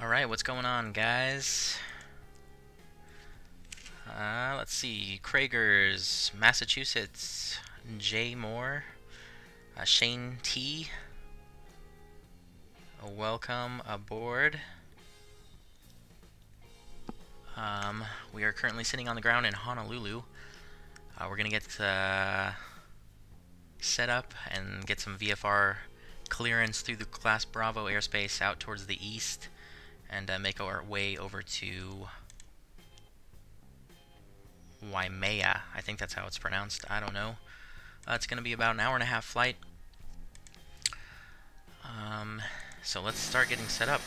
Alright, what's going on, guys? Let's see. Kragers, Massachusetts, J. Moore, Shane T. Welcome aboard. We are currently sitting on the ground in Honolulu. We're going to get set up and get some VFR clearance through the Class Bravo airspace out towards the east and make our way over to Waimea. I think that's how it's pronounced. I don't know. It's going to be about an hour-and-a-half flight. So let's start getting set up.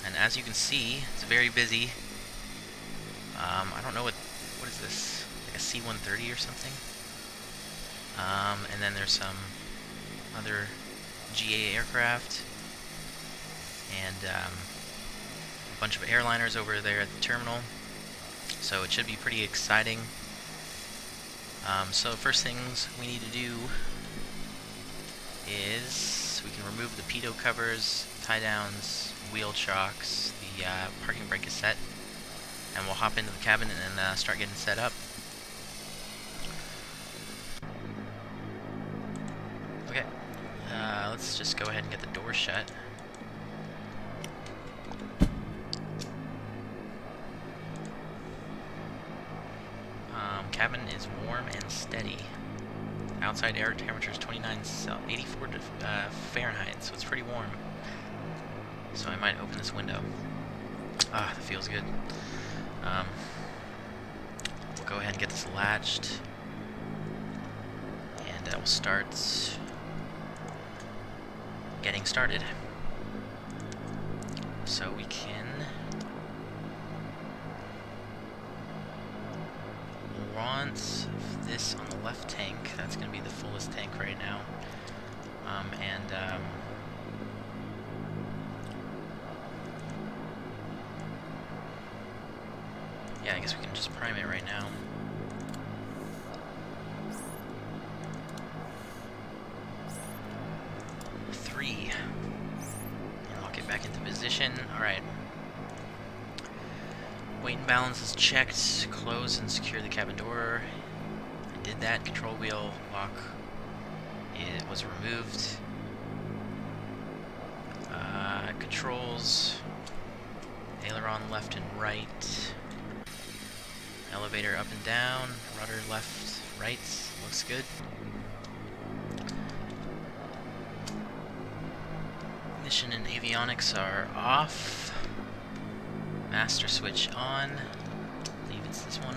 And as you can see, it's very busy. I don't know what is this? Like a C-130 or something? And then there's some other GA aircraft and a bunch of airliners over there at the terminal. So it should be pretty exciting. So first things we need to do is we can remove the pitot covers, tie downs, wheel chocks, the parking brake cassette, and we'll hop into the cabin and start getting set up. Okay, let's just go ahead and get the door shut. Cabin is warm and steady. Outside air temperature is 84 Fahrenheit, so it's pretty warm. So I might open this window. Ah, that feels good. We'll go ahead and get this latched, and we'll start getting started. So we can want this on the left tank. That's going to be the fullest tank right now. Yeah, I guess we can just prime it right now. Three. And lock it back into position. Alright. Weight and balance is checked. Close and secure the cabin door. I did that. Control wheel lock. It was removed. Controls. Aileron left and right. Elevator up and down. Rudder left, right. Looks good. Ignition and avionics are off. Master switch on. I believe it's this one.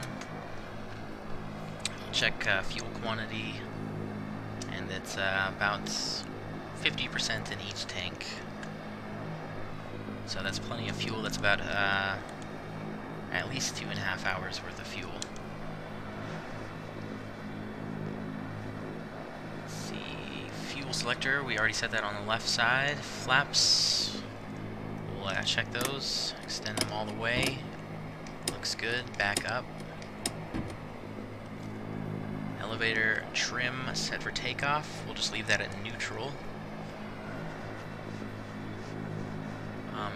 We'll check fuel quantity, and it's about 50% in each tank. So that's plenty of fuel. That's about at least 2.5 hours worth of fuel. Let's see, fuel selector, we already set that on the left side. Flaps, we'll check those, extend them all the way. Looks good. Back up. Elevator trim set for takeoff. We'll just leave that at neutral.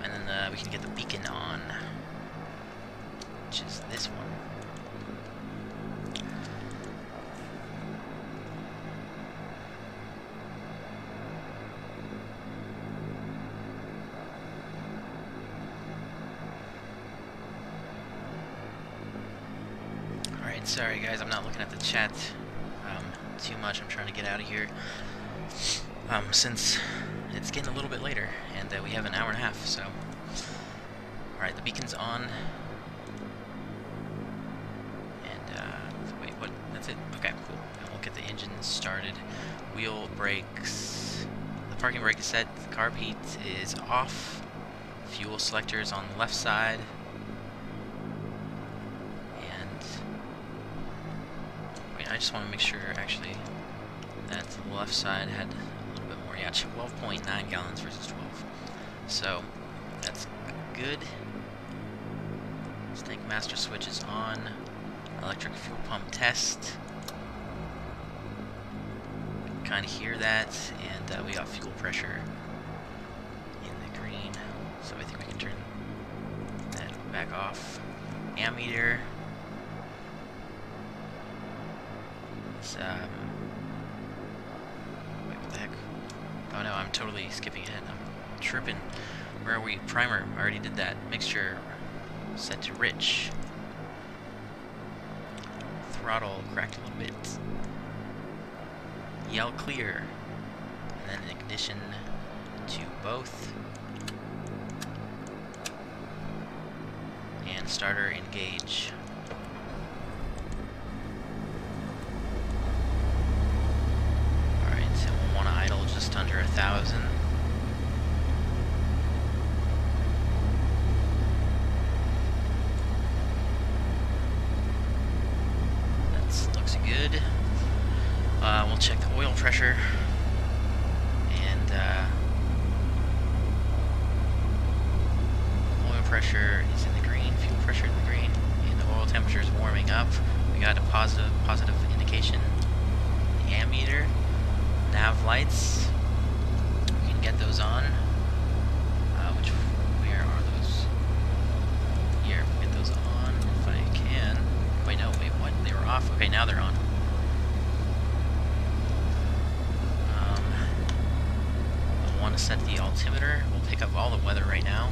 And then we can get the beacon on, which is this one. Alright, sorry guys, I'm not looking at the chat too much. I'm trying to get out of here since it's getting a little bit later and we have an hour and a half, so. Alright, the beacon's on. And, wait, what? That's it? Okay, cool. And we'll get the engine started. Wheel brakes. The parking brake is set. The carb heat is off. Fuel selector is on the left side. And, wait, I just want to make sure, actually, that the left side had a little bit more. Yeah, 12.9 gallons versus 12. So, that's good. Tank master switch is on. Electric fuel pump test. Kind of hear that, and we got fuel pressure in the green. So I think we can turn back off. Ammeter. It's, wait, what the heck? Oh no, I'm totally skipping ahead. I'm tripping. Where are we? Primer. I already did that. Mixture set to rich. Throttle cracked a little bit. Yell clear. And then ignition to both. And starter engage. Alright, so we'll want to idle just under 1,000. That looks good. We'll check the oil pressure. And oil pressure is in the green, fuel pressure in the green, and the oil temperature is warming up. We got a positive indication. The ammeter, nav lights, we can get those on. Where are those? Here, we'll get those on if I can. Wait, no, wait, what? They were off? Okay, now they're on. We'll want to set the altimeter. We'll pick up all the weather right now.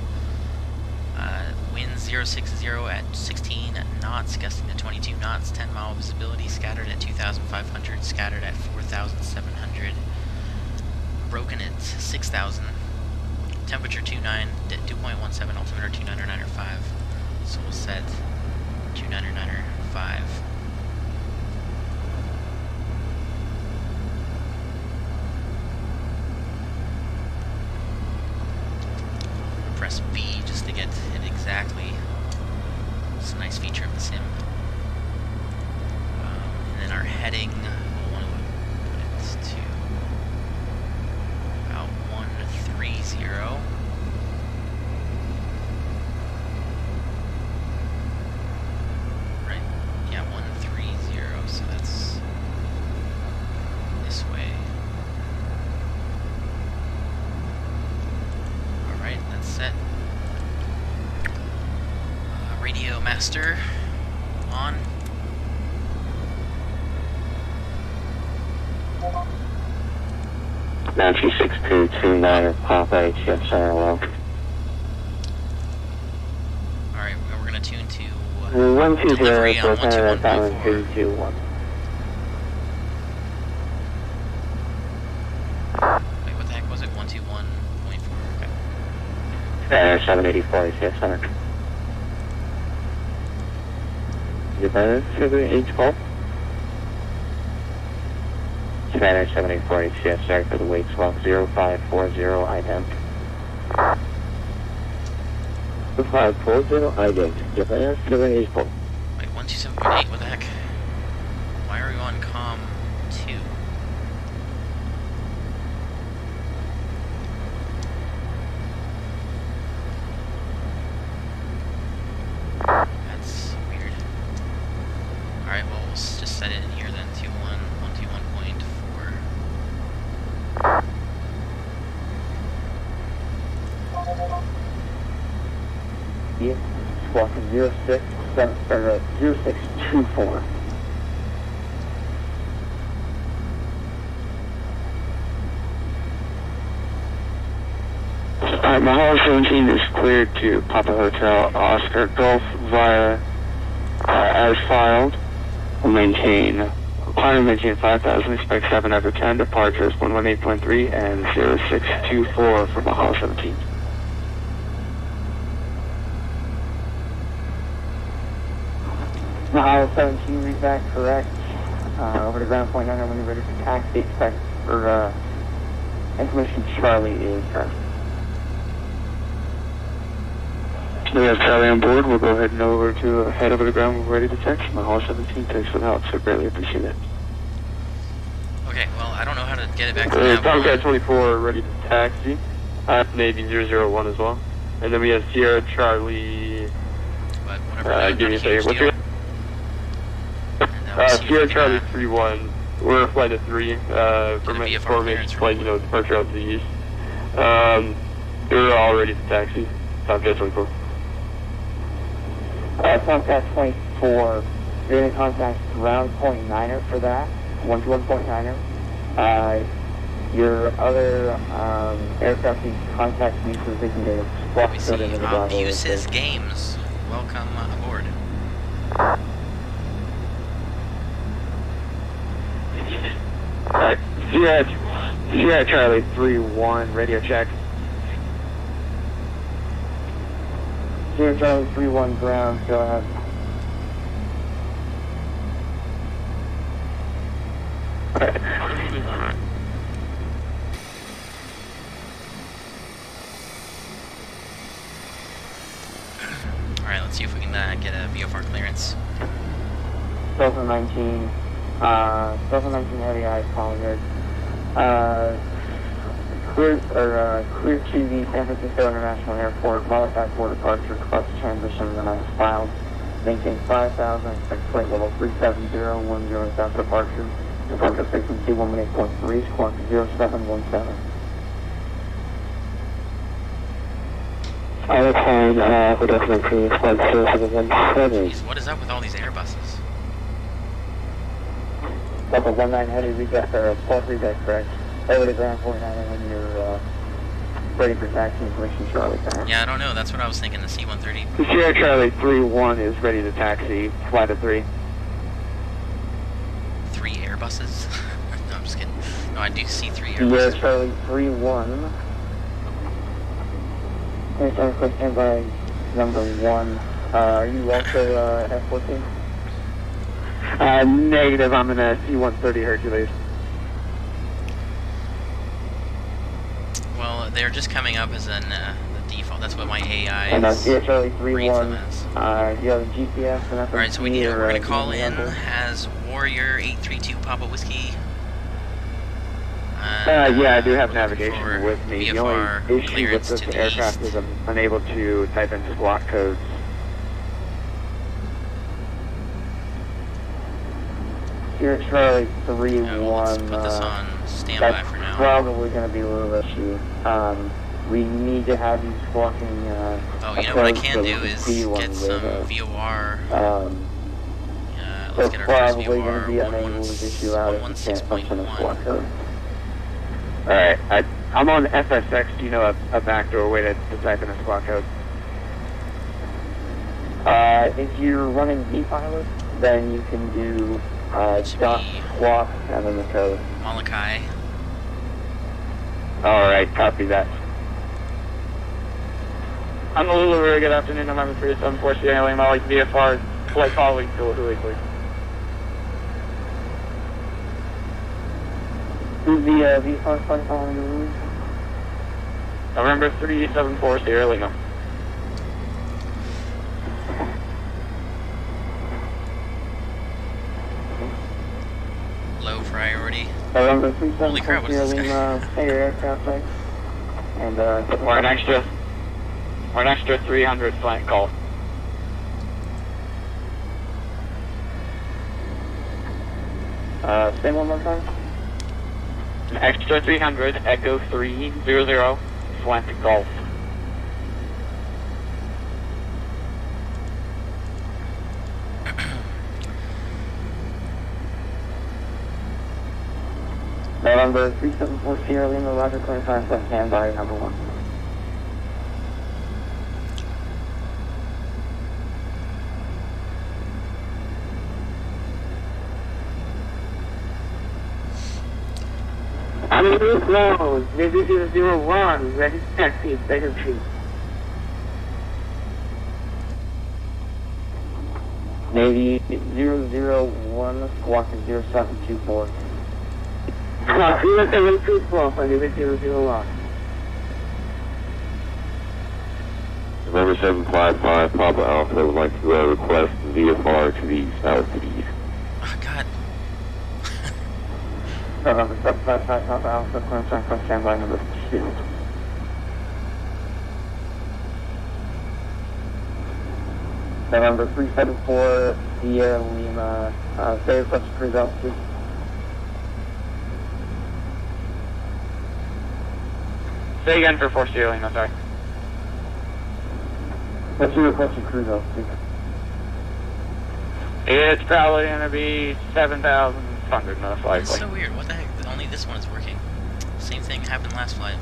Wind 060 at 16 knots, gusting to 22 knots, 10 mile visibility, scattered at 2,500, scattered at 4,700, broken at 6,000, temperature 2.17, altimeter 299.5, so we'll set 299.5. Press B just to get it exactly. It's a nice feature of the sim. And then our heading, we'll want to put it to about 130. Right? Yeah, 130. So that's this way. Alright, that's set. Radio master on. Nancy 6229 Papa HF Hello. Alright, we're gonna tune to 120 delivery on 121.4. 321. Wait, what the heck was it? 121.4. Okay. Banner 784 HF Center. Banner 784. Banner 784 HF, sorry for the wait swap 0540 ident. 0540 ident. Banner 784. Wait, 127.8, what the heck? Why are we on COM 2? That's weird. Alright, well, we'll just set it in here then, 121.4. Yeah, squawking 0624. Alright, Mahalo 17 is cleared to Papa Hotel Oscar Golf via as filed. We'll maintain 5,000, expect 7 out of 10, departures 118.3 and 0624 for Mahalo 17. Mahalo 17, read back correct. Over to ground point 9, when you're ready for taxi, expect for information Charlie is correct. We have Charlie on board. We'll go ahead and head over to ground. We're ready to taxi. Mahalo 17, thanks for the help, so greatly appreciate it. Okay, well, I don't know how to get it back to that. Tomcat 24 ready to taxi. Navy 001 as well. And then we have Sierra Charlie. But whatever. Give me a second. What's your Sierra Charlie 31. We're a flight of 3. Formation flight, departure out to the east. We're all ready to taxi. Tomcat 24. Contact 24, you're in contact ground point 9er for that, 121.9er. Your other aircraft needs contact me so they can get a squawk We code see into the Bravo. Abuses Games. Welcome aboard. Alright, Sierra Charlie 3-1, radio check. Sierra Charlie 3-1 ground, go ahead. Alright, let's see if we can get a VFR clearance. 2019 heavy eyes calling it. Clear to the San Francisco International Airport, modified for departure, clutch transition, and I filed. Maintain 5,000, expect flight level 37010 south departure. Departure frequency 118.3, squawk 0717. Pilot time, for definite crew, flight 0717. Jeez, what is up with all these Airbuses? Level 19 heavy reset, pulse reset correct. Over to ground 49 when you're ready for taxi information, Charlie. Yeah, I don't know, that's what I was thinking, the C-130. Sierra Charlie 3-1 is ready to taxi, flight of 3. 3 Airbuses? No, I'm just kidding. No, I do see 3 Sierra Airbuses. Charlie 3-1. Here's our quick standby number 1. Are you also F-14? Negative, I'm in a C-130 Hercules. Well, they're just coming up as an the default. That's what my AI And is. Sierra Charlie reads them 3-1. as. Do you have a GPS and FSX? Alright, so we're going to call in as Warrior 832 Papa Whiskey. Yeah, I do have looking navigation for with me. The VFR only issue with clearance this to the aircraft east. is I'm unable to type in squawk codes. Here at Charlie 3-1, let's put this on standby that's for now. probably going to be a little issue. We need to have you squawking Oh, you know what I can do is get some VOR. Let's get our first probably going to be unable to issue out if you can't function a squawk 116.1. code. Alright, I'm on FSX. Do you know a backdoor way to type in a squawk code? If you're running VPilot, then you can do dot squawk and then the code. Molokai. Alright, copy that. Honolulu, good afternoon. November 374 Sierra Lima, like VFR, flight following to Honolulu, please. Who's the VFR flight following Honolulu? November 374 Sierra Lima. Low priority. November Holy crap, 374 what is Sierra this guy? Lima, stay your aircraft type. And we're an extra 300 flank call. Say one more time. An extra 300, Echo 300, flank golf. November 374 Sierra Lima, Roger 25, standby, number 1. I'm in this low, 0001, ready to taxi, better tree. Navy 001, squawk 0724. 0724 for Navy 001. November 755 Papa Alpha would like to request VFR to the southeast. Oh, God. November 755 Papa Alpha, clearance on standby number 2. November 374 Sierra Lima, say request cruise altitude. Say again for 4 Sierra Lima, sorry. What's your requested cruise altitude? It's probably going to be 7,100 most likely. That's so weird. What the heck? Only this one is working. Same thing happened last flight.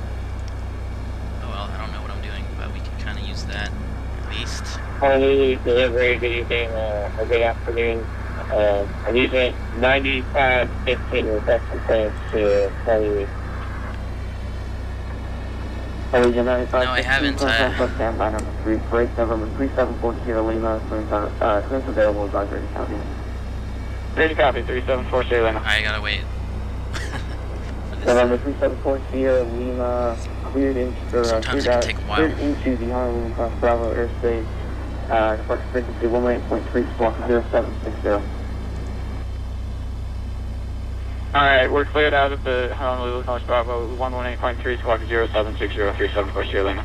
Oh well, I don't know what I'm doing, but we can kind of use that at least. Honolulu delivery, good evening, or good afternoon. I'm using 9515 requesting plans to tell you. No, I haven't. Standby number 3, break November 3740 Lima, clearance available by Grady County. Grady copy, 3740 Lima. I gotta wait. November 3740 Lima, cleared into, Sometimes it can take a while. cleared into the Honolulu Cross Bravo airspace, departure frequency 18.3, squawk 0760. Alright, we're cleared out of the Honolulu Cross Bravo 118.3, squawk 0760, 3740 Lima.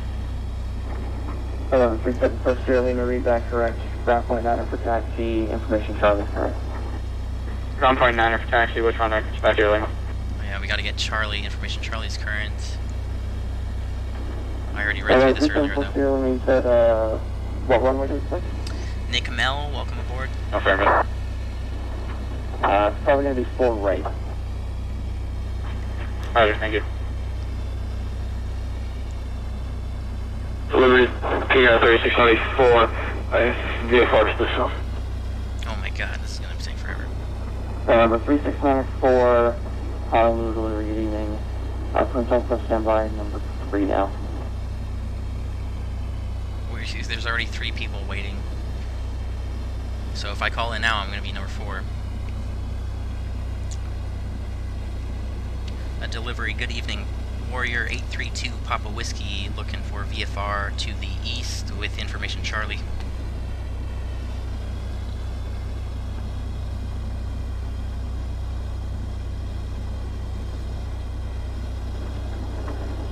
3740 Lima, read that correct. Ground point 9 for taxi, information Charlie, correct. Ground point 9 for taxi, which one expect here, Lima? Oh, yeah, we gotta get Charlie. Information Charlie's current. I already read through this earlier, though. Means that, what one would you expect? Nick Mel, welcome aboard. Affirmative. It's probably going to be 4 right. Roger, thank you. Delivery PA28 VFR position. Oh my god, this is gonna take forever. Number 3694, Honolulu delivery, good evening. Princess standby, number 3 now. There's already 3 people waiting. So if I call in now, I'm gonna be number 4. A delivery, good evening. Warrior 832 Papa Whiskey looking for VFR to the east with information Charlie.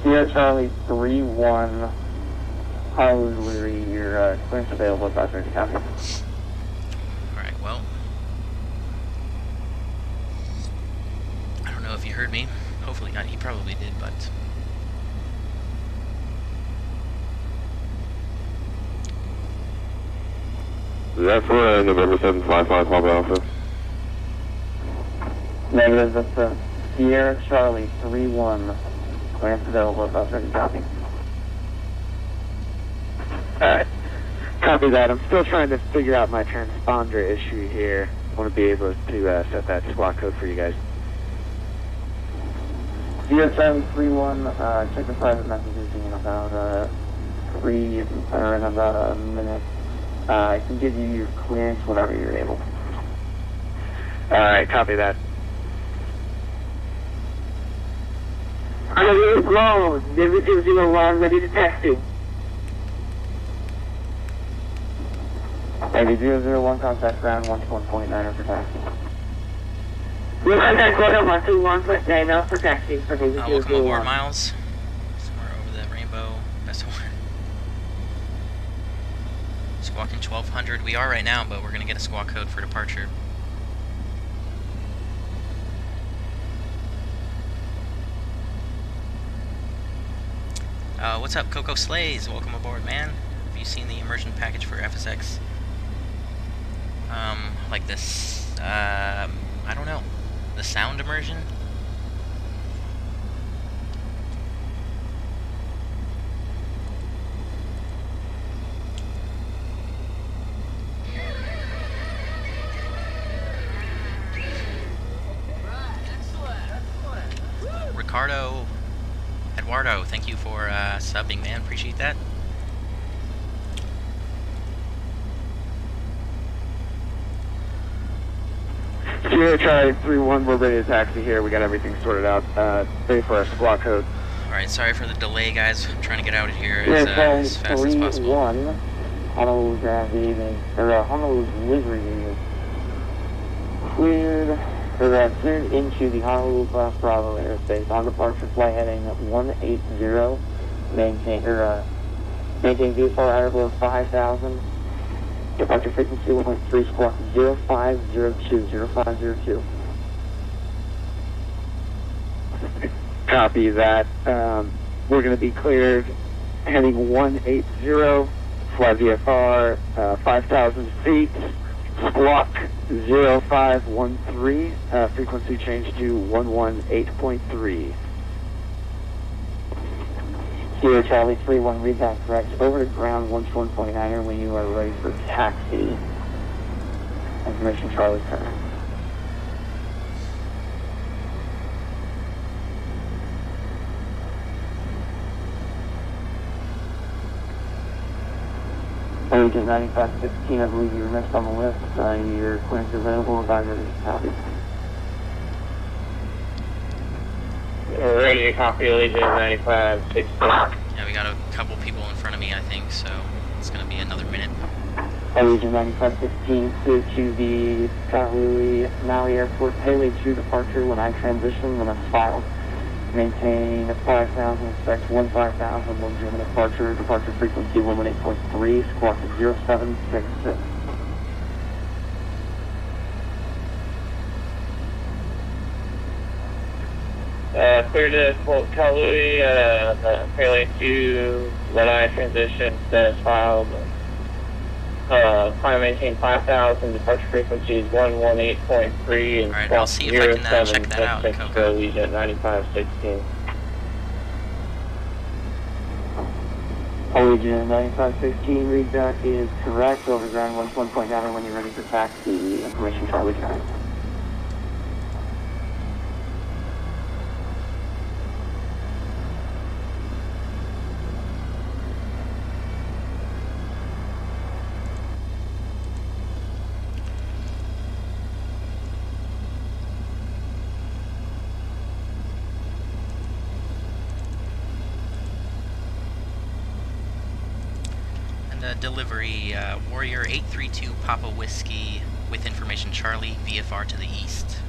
Sierra Charlie 3-1, Honolulu delivery, your clearance available at Grady County. Alright, well. I don't know if you heard me. Hopefully not. He probably did, but... Is that for November 755 Papa Alpha? Negative, that's Sierra Charlie 3-1, clearance available at Grady County. Alright. Copy that. I'm still trying to figure out my transponder issue here. I want to be able to set that squawk code for you guys. Sierra Charlie 3-1, check the private messages in about in about a minute. I can give you your clearance whenever you're able. Alright, copy that. Honolulu Road, DavidB ready to taxi. Maybe 001, contact ground 121.9 for taxi. We'll contact ground 121.9 for taxi. welcome aboard, Miles. Somewhere over the rainbow. Best of one. Squawking 1200. We are right now, but we're going to get a squawk code for departure. What's up, CiCocoSlayzI? Welcome aboard, man. Have you seen the immersion package for FSX? Like this, I don't know. The sound immersion? Ricardo, Eduardo, thank you for subbing, man. Appreciate that. Sierra Charlie 3-1, we're ready to taxi here. We got everything sorted out. Ready for our squawk code. Alright, sorry for the delay, guys. I'm trying to get out of here as fast as possible. 3-1, Honolulu ground evening, or Honolulu delivery evening. Cleared into the Honolulu Class Bravo airspace on departure flight heading 180. Maintain VFR airflow 5,000. Departure frequency 1.3, squawk 0502. Copy that. We're going to be cleared heading 180, fly VFR 5,000 feet, Squawk 0513, frequency change to 118.3. Sierra Charlie 31, read that correct. Over to ground 121.9er when you are ready for taxi. Information Charlie current. Agent 9515, I believe you were next on the list. Your clearance is available. Advisor is copy. Ready to copy, Agent 9516. Yeah, we got a couple people in front of me, I think, so it's going to be another minute. Agent 9515, clear to the Honolulu Maui Airport. Payload to departure when I transition, when I'm filed. Maintain 5,000, expect 15,000, one German departure frequency 118.3, squawk 0766. Clear to Honolulu, payload to when I transition, status filed. Climb maintain 5,000, departure frequency is 118.3, and alright, I'll see if I can check that out. Coco Legion 9516. Allegiant 9515, read back is correct. Over ground 1.9 when you're ready for taxi. Information Charlie current. Delivery, Warrior 832 Papa Whiskey with information Charlie, VFR to the east.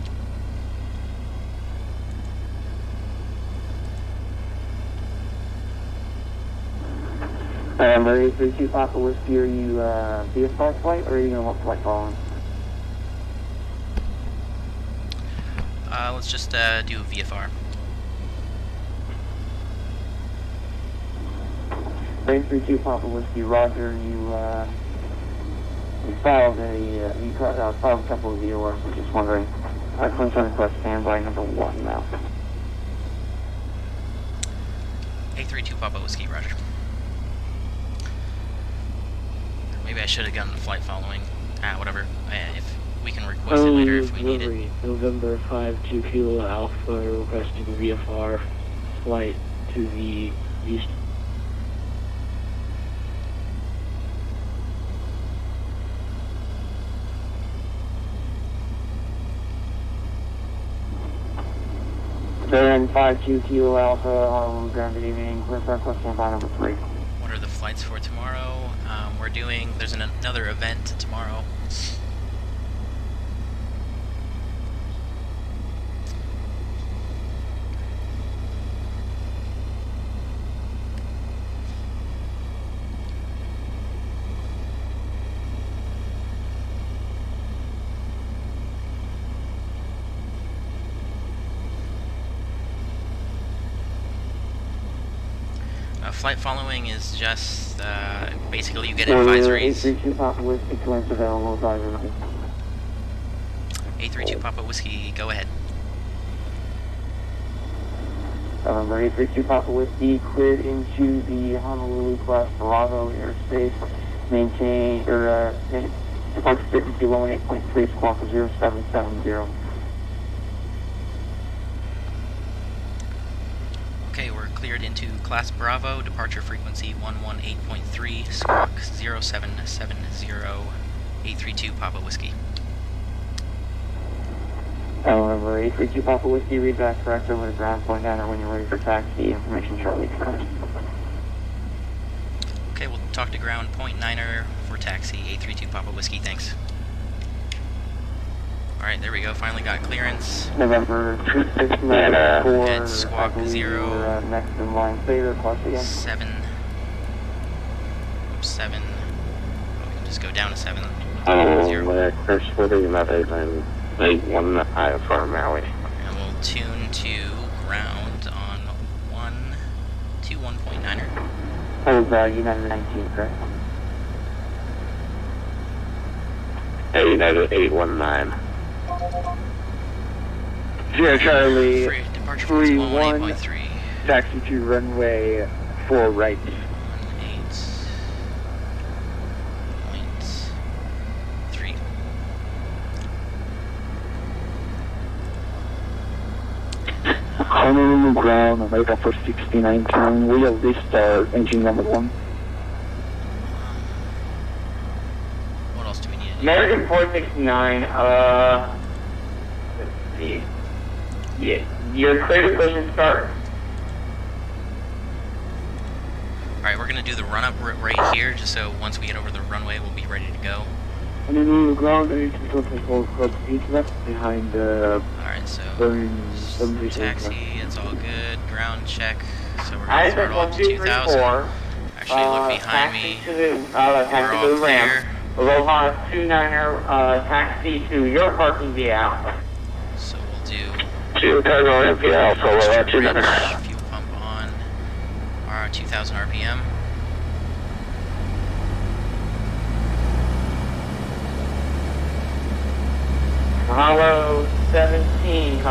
Larry 832 Papa Whiskey, are you VFR flight or are you going to want flight following? Let's just do VFR. 832 Papa Whiskey, Roger, you filed a couple of VORs, I'm just wondering. Clinton request standby number 1 now. 832 Papa Whiskey, Roger. Maybe I should have gotten the flight following. Whatever. If we can request it later if we need it. November 52 Kilo Alpha requesting VFR flight to the east. Then 52 Kilo Alpha, Honolulu, good evening. Clear request standby number 3. What are the flights for tomorrow? There's another event tomorrow. Flight following is just, basically you get advisories. 832 Papa Whiskey, clearance available, advisor. 832 Papa Whiskey, go ahead. November 832 Papa Whiskey, cleared into the Honolulu class Bravo airspace. Maintain, departure frequency 118.3, squawk 0770. Okay, we're cleared into Class Bravo, departure frequency 118.3, squawk 0770, 832 Papa Whiskey. November 832 Papa Whiskey, read back correct over the ground point down when you're ready for taxi. Information Charlie current. Okay, we'll talk to ground point 9er for taxi, 832 Papa Whiskey, thanks. Alright, there we go, finally got clearance. November 2694, and squawk 0, next in line, favor, plus again. 7. We can just go down to 7. 0. Chris, what are you not able 81 IFR Maui? And we'll tune to ground on 121.9er. Hold United 19, correct? United 819. Sierra Charlie, Free departure from 118.3. taxi to runway 4 right. 18.3. Honolulu ground, America for 6910, wheel list engine number 1. What else do we need? American 469, let's see. Yeah, your clear to push and start. Alright, we're gonna do the run-up right here, just so once we get over the runway, we'll be ready to go. Honolulu ground, I need to control club speed left behind the Alright, so Boeing taxi, it's all good. Ground check. So we're I gonna start off to 2,000. Actually, look behind me. We're Taxi to all the ramp. clear. Aloha 29er, taxi to your parking VAI. So we'll do Two cargo MPL, so we'll let you know. fuel pump on. Our 2,000 RPM. Mahalo 17,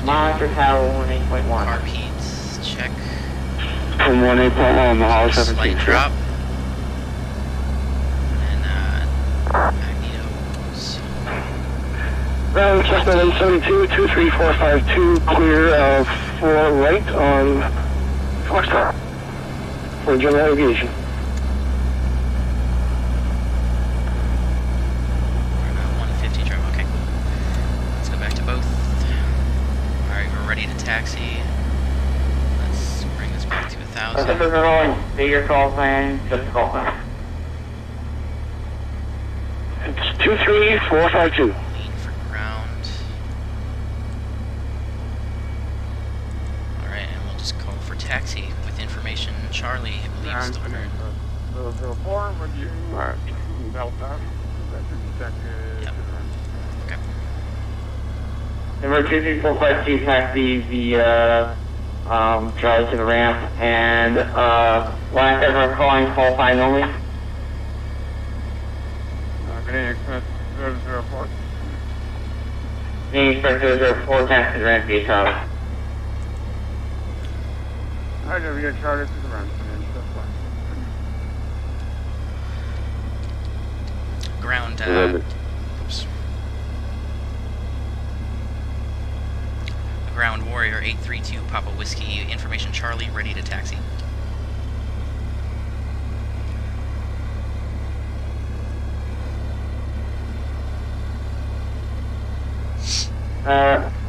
monitor tower 18.1. Carb heats, check. From 18.1, Mahalo 17. Slight drop. And magnetos. Ground Cessna 172, 23452, clear of 4 right on Foxtrot for general aviation. We're at 150 trim. Okay, cool. Let's go back to both. Alright, we're ready to taxi. Let's bring this back to 1,000. This is rolling. Bigger call plan, just call plan. It's 23452. Lean for ground. Alright, and we'll just call for taxi with information Charlie, I believe, still current. 004, would you belt out? Yep. Okay. Number 23452 taxi via Charlie to the ramp, and last ever calling call sign only. Canadian Express 004. Canadian Express 004 taxi to the ramp via Charlie. Alright, we got chartered to the run. Ground, oops. Ground Warrior 832 Papa Whiskey, information Charlie, ready to taxi.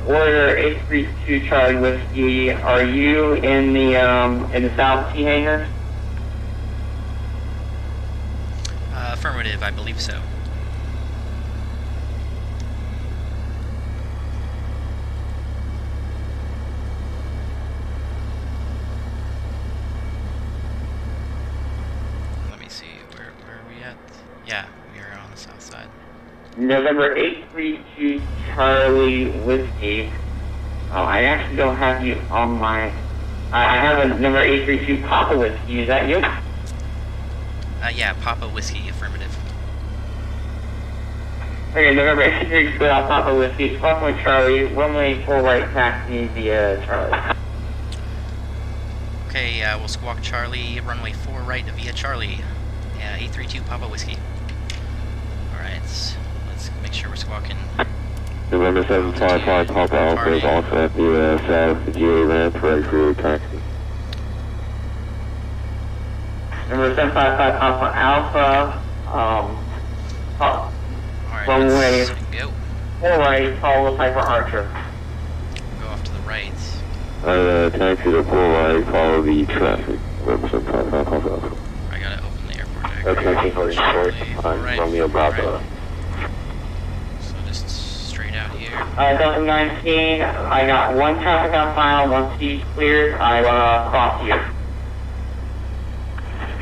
Warrior 832 Charlie Whiskey, are you in the South Sea hangar? Affirmative, I believe so. Let me see, where are we at? Yeah, we are on the south side. November 832 Charlie Whiskey. Oh, I actually don't have you on my... I have a number 832 Papa Whiskey, is that you? Yeah, Papa Whiskey, affirmative. Okay, November 832 Papa Whiskey, Papa Charlie, runway 4 right taxi via Charlie. Okay, we'll squawk Charlie, runway 4 right via Charlie. Yeah, 832 Papa Whiskey. Alright, let's make sure we're squawking. November 755 Papa Alpha is also at the south GA ramp, right for taxi. Number 755 Alpha, Alright, runway let's go. 4 right, follow Piper Archer. Go off to the right. Taxi to 4 right, follow the traffic. November 755 Papa Alpha. I gotta open the airport deck. Okay, Romeo Bravo. So just straight out here. Delta 19, I got one traffic on file, once he's cleared, I cross you.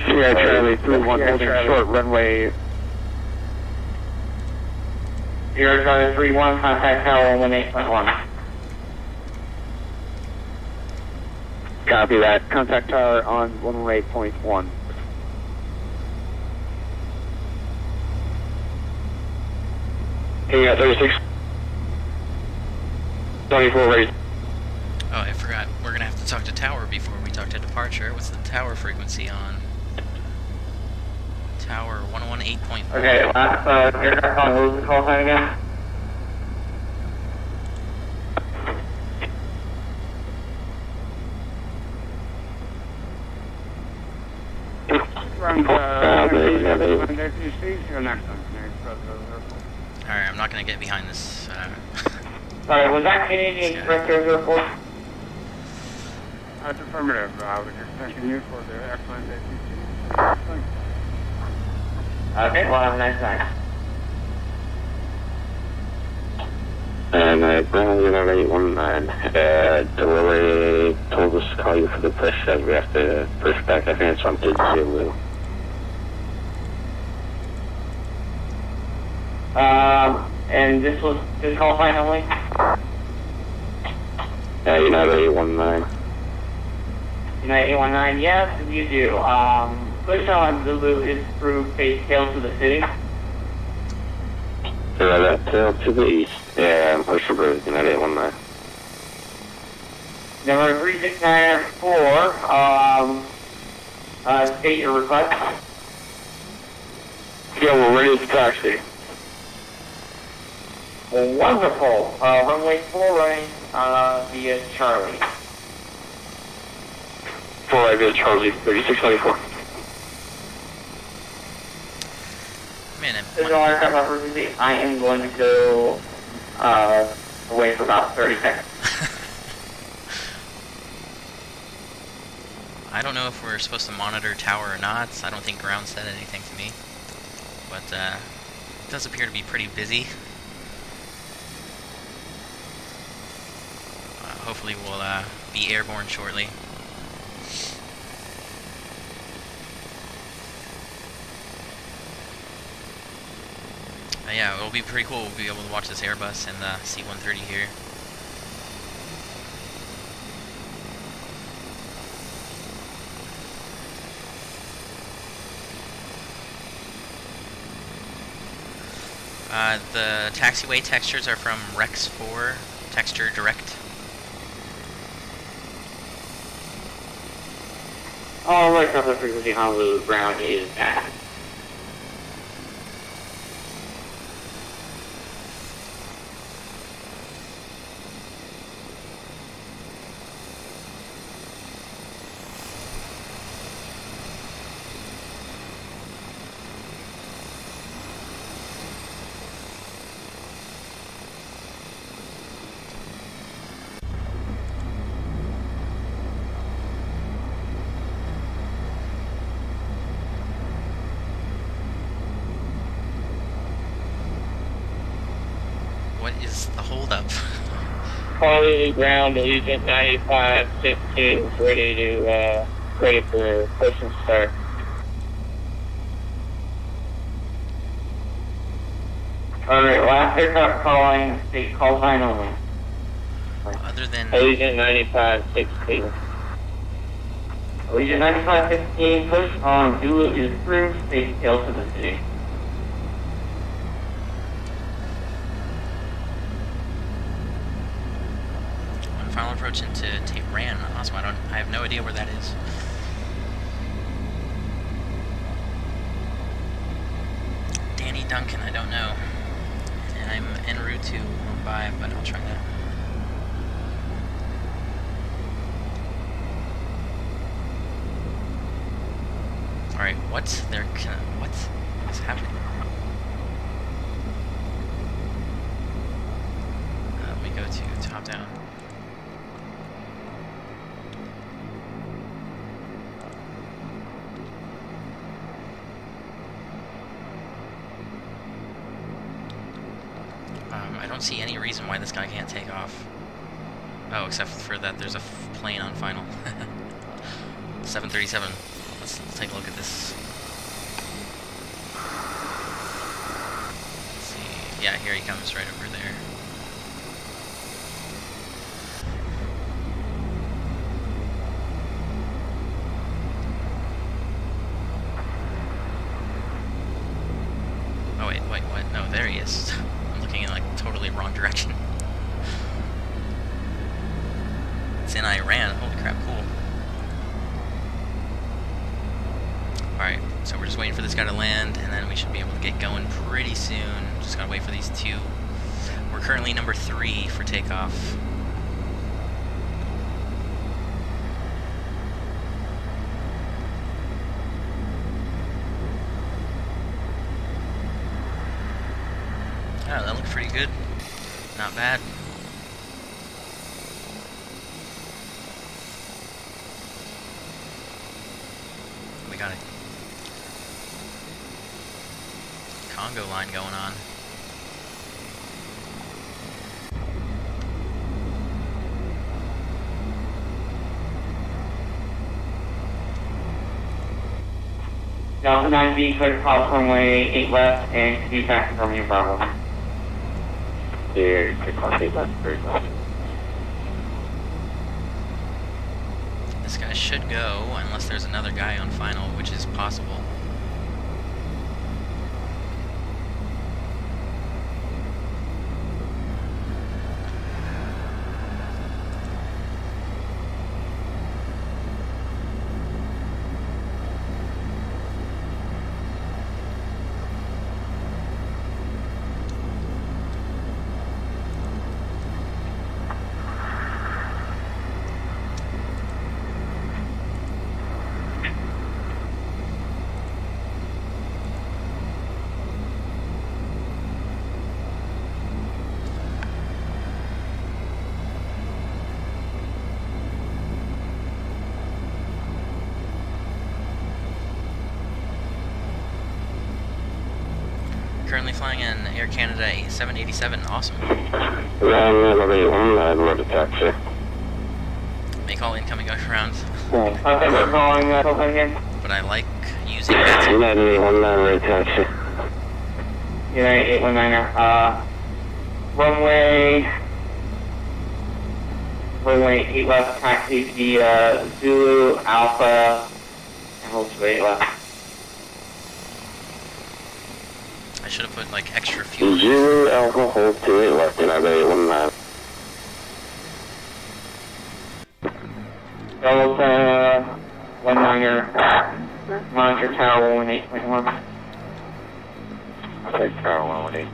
Sierra Charlie 31 holding short runway. Sierra Charlie 31, contact tower 18.1. Copy that. Contact tower on 118.1. Hey, 36. 24 ready. Oh, I forgot. We're gonna have to talk to tower before we talk to departure. What's the tower frequency on? Tower 118.4. Okay, last aircraft Honolulu call sign again. Alright, I'm not gonna get behind this. Alright, was that Canadian Express Airport? That's affirmative. I was expecting you for the excellent ATC. Okay, well, have a nice night. And Brown Unit 819, delivery told us to call you for the push, said we have to push back. I think it's on page 0. And this was this call sign only? United 819. United 819, yes, you do. Push on Zulu is through face tail to the city. That tail to the east. Yeah, and push approved, United 819. Number 3694, state your request. Yeah, we're ready to taxi. Wonderful. Runway 4 running via Charlie. 4 right via Charlie, 3694. Man, This is all I have for frequency. I am going to go away for about 30 seconds. I don't know if we're supposed to monitor tower or not. I don't think ground said anything to me. But it does appear to be pretty busy. Hopefully we'll be airborne shortly. Yeah, it'll be pretty cool. We'll be able to watch this Airbus and the C-130 here. The taxiway textures are from Rex 4 Texture Direct. All right, cover frequency Honolulu ground is back. What is the holdup? Honolulu ground, Agent 9562 is ready for push and start. Alright, last aircraft calling, state call sign only. Other than Agent 9562. Legion 9515, push on Zulu is through, state tail to the city. one final approach into Tehran. Awesome. I have no idea where that is. Danny Duncan, I don't know. And I'm en route to Mumbai, but I'll try that. Alright, what's happening? Let me go to top down. I don't see any reason why this guy can't take off. Oh, except for that there's a plane on final. 737. Let's take a look at this. Let's see. Yeah, here he comes right over there. Oh wait, what? No, there he is. I'm looking wrong direction. It's in Iran. Holy crap, cool. Alright, so we're just waiting for this guy to land, and then we should be able to get going pretty soon. Just gotta wait for these two. We're currently number 3 for takeoff. Oh, that looks pretty good. Not bad. We got a Congo line going on. Delta 9B, clear to call runway 8 left and to taxi from your Bravo. Here, clear to call 8 left, very left. This guy should go, unless there's another guy on final, which is possible. Currently flying an Air Canada 787. Awesome. Road taxi. Make all incoming around. Okay, we're calling again. But I like using VATSIM. United 819 road taxi. United 819er. Runway 8 left, taxi the Zulu, Alpha, and hold to 8 left. I should have put like extra fuel. Zulu, Alpha, hold to 8 left, United 819. Delta 19er, monitor tower 18.1. Okay, tower 118.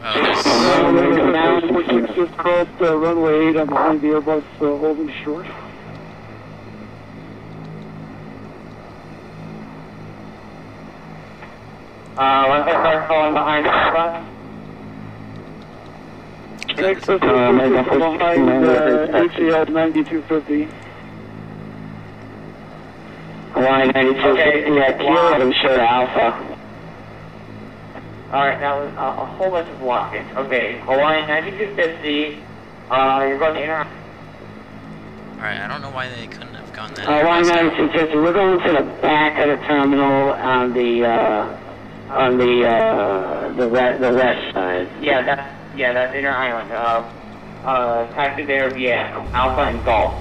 Oh, there's... Just crossed runway 8. I'm behind the Airbus holding short. Let's start calling behind the Airbus. Next behind ACL 9250. Hawaii 9250 at Kilo, I'm sure Alpha. Alright, that was a whole bunch of blockage. Okay, Hawaii 9250, you're going to enter. Alright, I don't know why they couldn't have gone that. Hawaii 9250, we're going to the back of the terminal on the west side. Yeah, that's inner island. Taxi there via Alpha and Golf.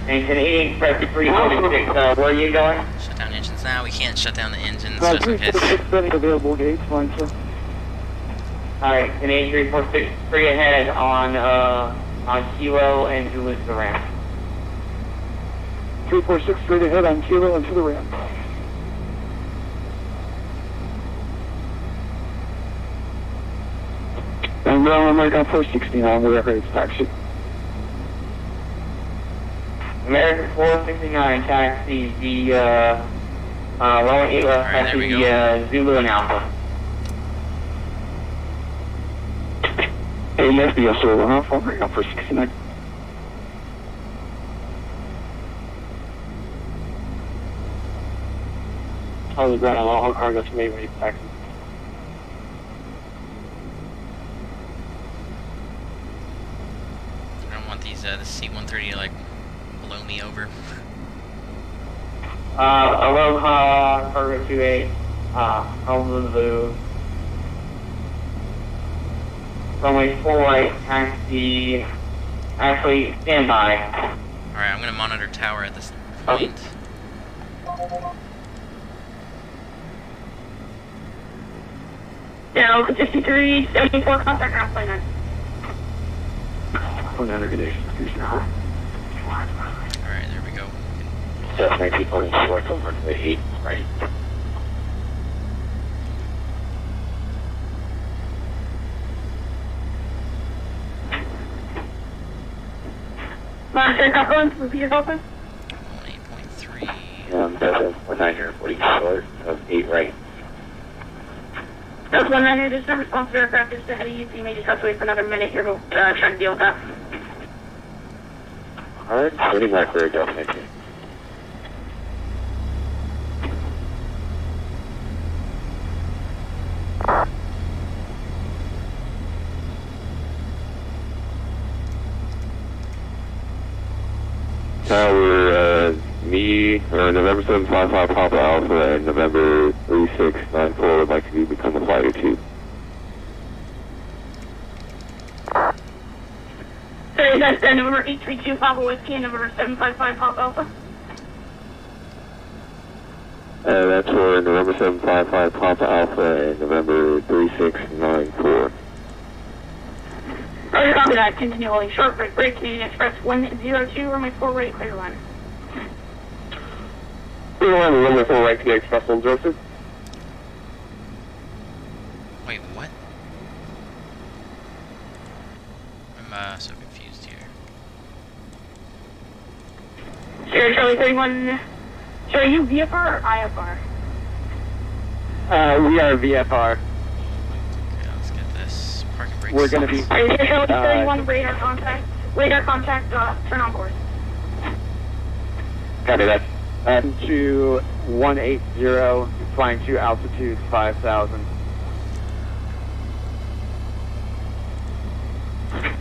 And Canadian Express 346, where are you going? Shut down engines now. We can't shut down the engines just in case. 346 available gates, fine, sir. Alright, Canadian 346, free ahead on Kilo and Zulu to the ramp. 346 straight ahead on Kilo and to the ramp. And American 469, we're ready to taxi. American 469, taxi the lower 8 left, taxi the Zulu and Alpha. Hey, yes, yes, sir. American 469. On the ground, all cargo to me, ready to taxi. I don't want these, the C-130 to like blow me over. Aloha, cargo 28, Honolulu. Runway 48, taxi, actually, stand by. Alright, I'm gonna monitor tower at this point. No, 6374, contact ground plane 9. Under conditions, Alright, there we go. Just 1924 over to the 8, right? Take off, repeat your open. 8.3. That's 1940 short of 8 right. That's 190, there's no response to aircraft just ahead of you, so you may just have to wait for another minute here to try to deal with that. Alright, 30 back for a go, thank you. Tower, November 755 Papa Alpha and November 3694 would like to become a flight 2. Sorry, that's November 832 Papa Whiskey and November 755 Papa Alpha. That's for November 755 Papa Alpha and November 3694. Roger, copy that. Continue holding short break, Canadian Express 102, runway 4 right, clear line. Clear line, runway 4 right, Canadian Express 102. Wait, what? I'm so confused here. Sierra Charlie 31, so are you VFR or IFR? We are VFR. Okay, let's get this. Parking brakes. We're gonna be... Sierra Charlie 31, radar contact, turn on board. Copy that. To 180, flying to altitude 5,000.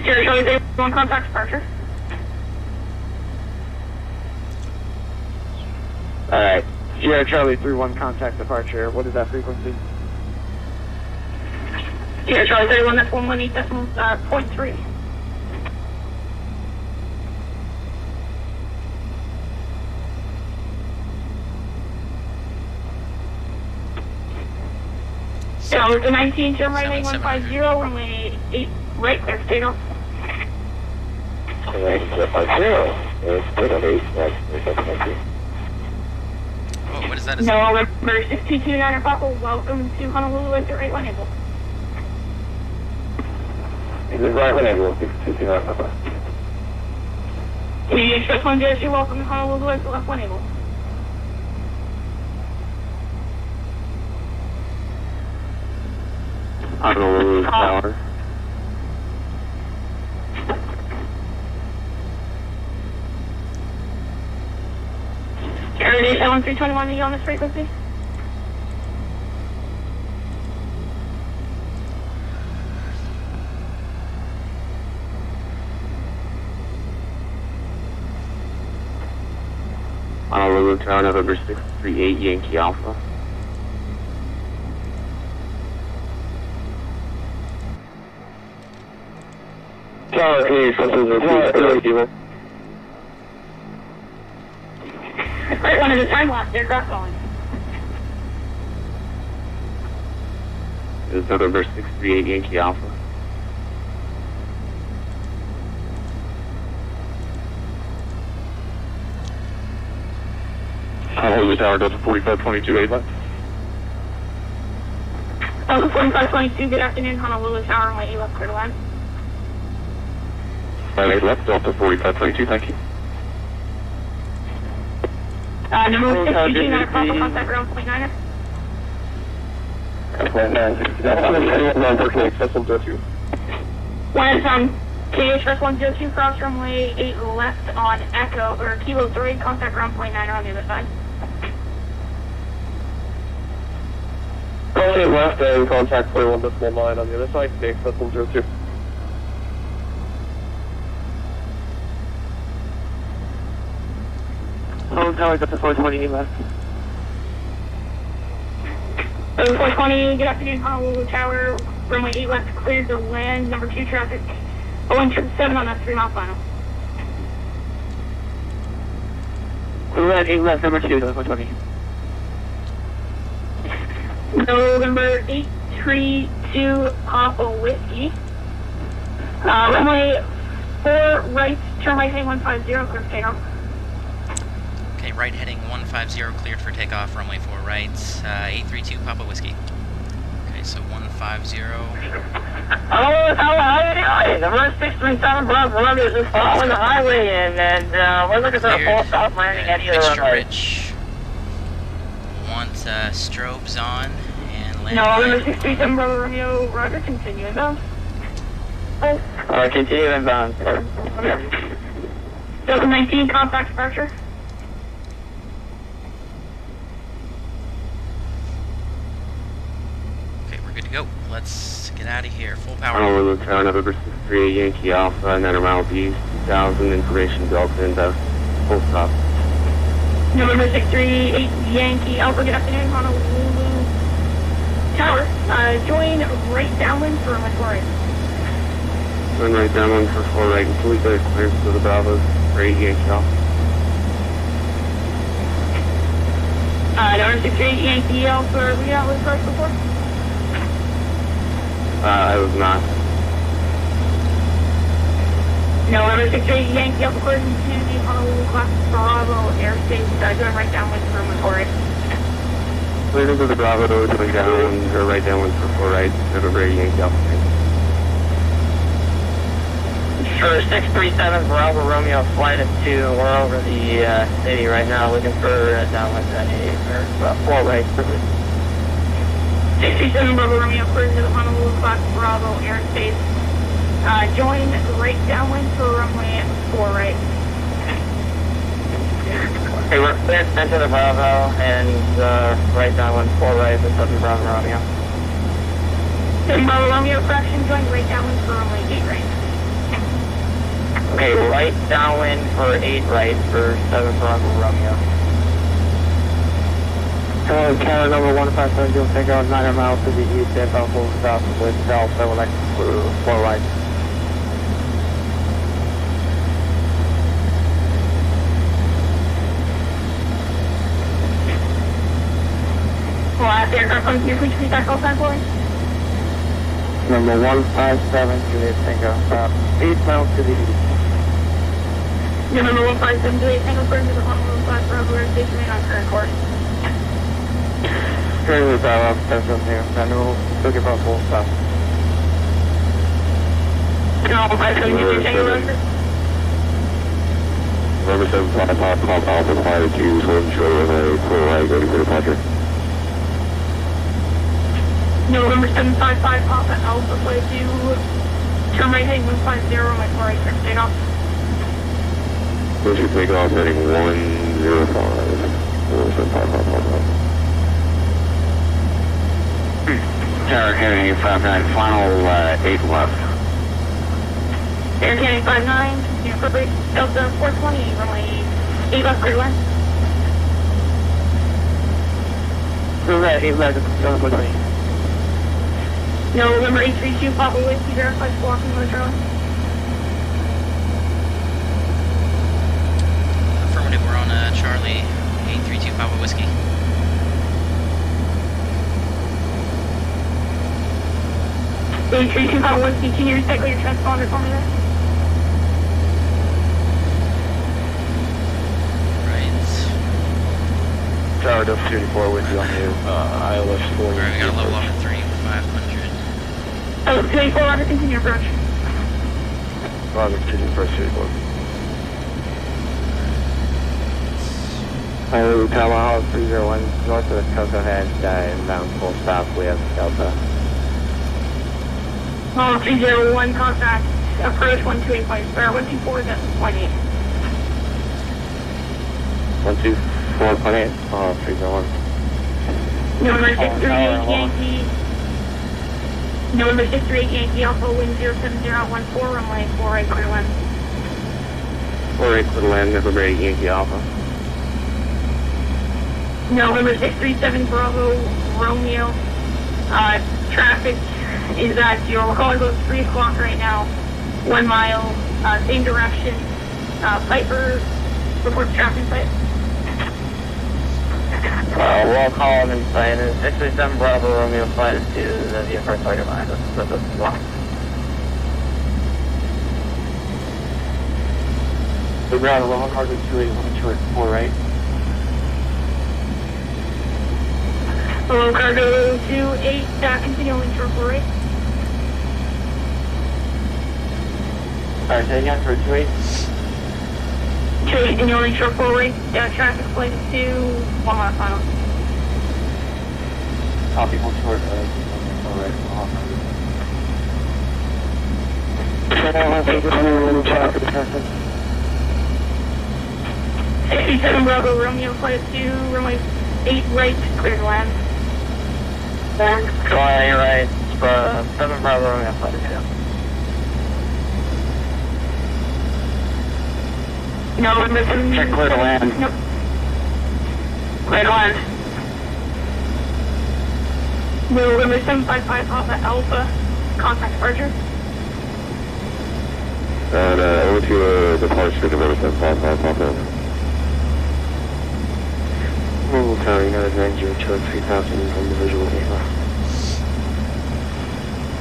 Sierra Charlie 31, contact departure. Alright. Sierra Charlie 31, contact departure. What is that frequency? Sierra Charlie 31, that's 118.3. So, the 19, turn right 8150, runway 8 right, clear for takeoff. 1950, it's good of 8, thank you. Oh, what is that? November 6229 Papa, welcome to Honolulu, enter 818. Is it right when I go 629 Papa? Canadian Express 102, welcome to Honolulu, enter left 1 able. Honolulu Tower. Cherokee 1321, are you on this frequency? Honolulu Tower, November 638 Yankee Alpha. Tower A, something to Right, one at a time lapse, aircraft going. This is November 638 Yankee Alpha. Honolulu Tower, Delta 4522, 8 left. Delta 4522, good afternoon, Honolulu Tower, runway 8 left, clear to land. 8 left, Delta 4522, thank you. Number 629, Papa, contact ground point 9er. One is KH Express 102, cross runway 8 left on Echo, or Kilo 3, contact ground point 9er on the other side. Cross 8 left and contact 41.9 on the other side, KH Express 102. Home Tower, Delta 420 left. 420, good afternoon, Honolulu Tower, runway 8 left, cleared to land, number 2 traffic, 0177 on that 3 mile final. Land 8 left, number 2, Delta 420. November 8, 832 Papa Whiskey. Runway 4 right, turn right heading 150, clear for takeoff. Okay, right heading 150, cleared for takeoff, runway 4 right, 832 Papa Whiskey. Okay, so 150. Hello, how are you doing? Number 637 Bravo, Romeo is just following the highway and we're looking for a full stop landing at either Mixture runway. rich. Want strobes on and land. No, number 637 Bravo, Romeo, Roger, continue inbound. Continue inbound, sir. Delta 19, contact departure. Okay, we're good to go. Let's get out of here. Full power. Honolulu Tower, November 63, Yankee Alpha, 9 miles east, 1000, information Delta, and full stop. November 638 Yankee Alpha, good afternoon, Honolulu Tower. Join right downwind for Macquarie. Turn right downwind for 4 right, completely clear to the Bravos, 8 Yankee Alpha. November 638 Yankee Alpha, were you out with Christ before? I was not. November 638 Yankee Alpha, according to the Honolulu Class Bravo airspace, join right downwind for Macquarie. Clear to the Bravo, going down, or right downwind for 4 right, November 8 Yankee Alpha. For 637 Bravo Romeo, flight of 2, we're over the city right now, looking for downwind at 4 right. 637 Bravo Romeo, according to the Honolulu Class Bravo airspace, join right downwind for runway 4 right. Okay, we're clear center the Bravo and right downwind 4 right for 7 Bravo Romeo. 7 Bravo Romeo, correction, join right downwind for runway 8 right. Okay, right downwind for 8 right for 7 Bravo Romeo. Hello, Tower number 157, you'll take out 9 miles to the east, inbound full stop with Delta, select 4 right. Last aircraft on here, please back call sign for me. Number 157, Juliet Tango, 8 miles to the east. Number 157, Juliet Tango, according to the Honolulu Class Bravo airspace, remain on current course. Currently Bravo, Central Tango, Central, looking for a full stop. Number 157, Juliet Tango, Roger. November 7 Pop Alpha, flight of 2, so ensure runway 4 right, ready for departure. November 755 Papa Alpha, flight 2, turn right heading 150, my car right, turn take off. Push your takeoff heading 105. 755. Tower Cannon 859, final 8 left. Air Cannon 59, continue appropriate, Delta 420, runway 8 left, clear line. Clear right, 8 left, Delta 420. November 832 Papa Whiskey, verify blocking the Charlie. Affirmative, we're on Charlie, 832 Papa Whiskey. Hey, 832 Papa Whiskey, can you recycle your transponder for me there? Right. Tower Delta 34 with you on the ILS 4. Alright, we got a level up at 3500. Oh, 34, Roger, continue approach. Roger, continue approach 34. Honolulu Tower, 301, north of the Cocoa Head, inbound full stop, we have Delta. Oh, 301, contact, approach 1285, 124, that's 1.8. 124.8, 301. November 638 Yankee. November 638 Yankee Alpha, wind 07014, runway 4 right, clear land. 4 right, clear land, November 8 Yankee Alpha. November 637 Bravo Romeo. Traffic is at 0. We're calling about 3 o'clock right now. 1 mile, same direction. Piper reports traffic site. We'll call him and sign it. 637 Bravo Romeo flight to the VFR target line. That's a block. The ground, Long Cargo 28, 4 right. Hello, Cargo 28, continuing short 4 right. Alright, say again for 28. 28, continuing short 4 right. Traffic flight to 1 mile final. Copy, 1 short, 4 right. Long 67 Bravo Romeo flight to runway 8 right, clear to land. Fly right, 7 Bravo Romeo flight to 2. No, we're missing. Check clear to land. Nope. Clear to land. We're missing 55 Alpha, contact departure. And over to departure, November 755, Papa. Mobile Tower, United 902 3000 from the visual AVA.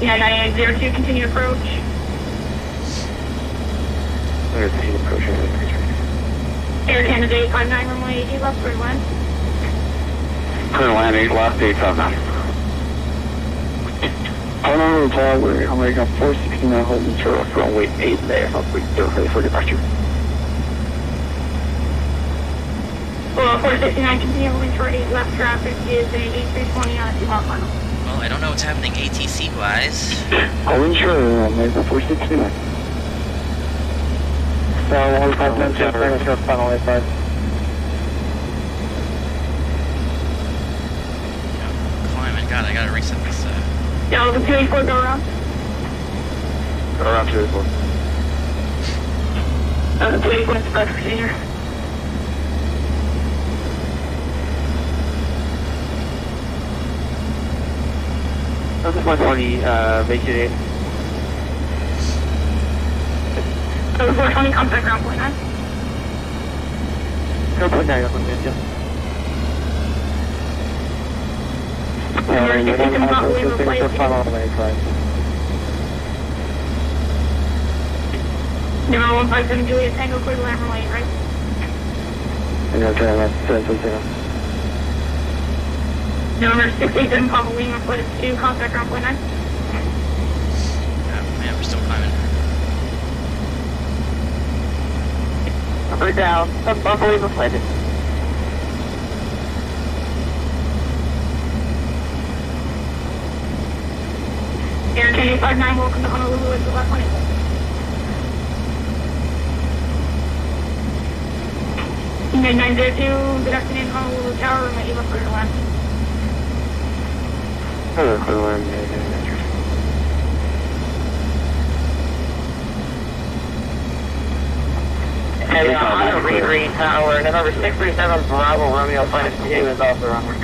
Yeah, 9802, continue approach. We're taking approach right now. Air Canada 859, runway 8 left, clear to land. Clear to land, 8 left, 859. Honolulu Tower, I'm ready on 469 holding short, runway 8 there, up with 0 for departure. Well, 469, continue holding short 8 left, traffic is a 8320 on a 2 mile final. Well, I don't know what's happening ATC-wise. Holding short, runway 469. So, 159, short final, 85. Climbing, God, I gotta reset this. Yeah, over 284, go around. Go around 284. 284 express procedure. This is 120, vacated. 420, contact ground point 9. Go point 9, up on the yeah. Emergency system not wave replaced. Number 157 Juliet Tango, clear to land from lane, right? Number 687 Papa Lima, flight 2, contact ground point 9. Yeah, we're still climbing. Number down, Papa Lima flight. Air Canada 59, welcome to Honolulu, it's the left lane. Unit 902, good afternoon, Honolulu Tower, my Eva clear to land. Hello, clear to land, Heading on Reed Tower, November 637 Bravo Romeo flight 2 is off the runway.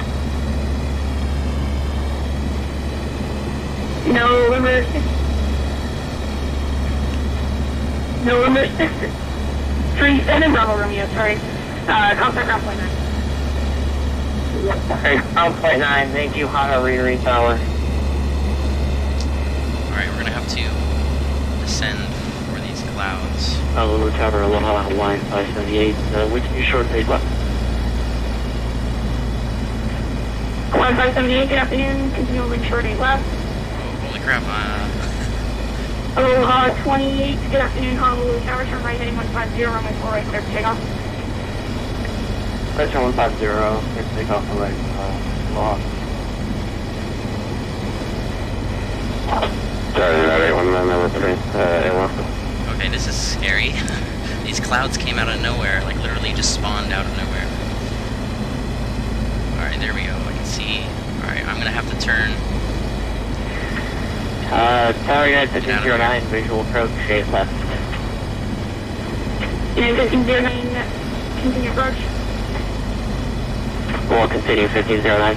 November 637 Bravo Romeo, sorry. Contact ground point 9. Okay, ground point 9, thank you, Honolulu Tower. Alright, we're gonna have to descend for these clouds. Honolulu Tower, Aloha, line 578, which you short 8 left. 1578, good afternoon, continue moving short 8 left. Holy crap, Aloha 28, good afternoon, Honolulu Tower, turn right heading 150, runway 4 right, clear for takeoff. Pressure 150, clear to take off the right, Aloha. Sorry, that 819, number 3, A1. okay, this is scary. These clouds came out of nowhere, like literally just spawned out of nowhere. Alright, there we go, I can see. Alright, I'm gonna have to turn. Tower Unit 1509, visual approach, 8 left. Unit 1509, continue approach. We'll continue 1509.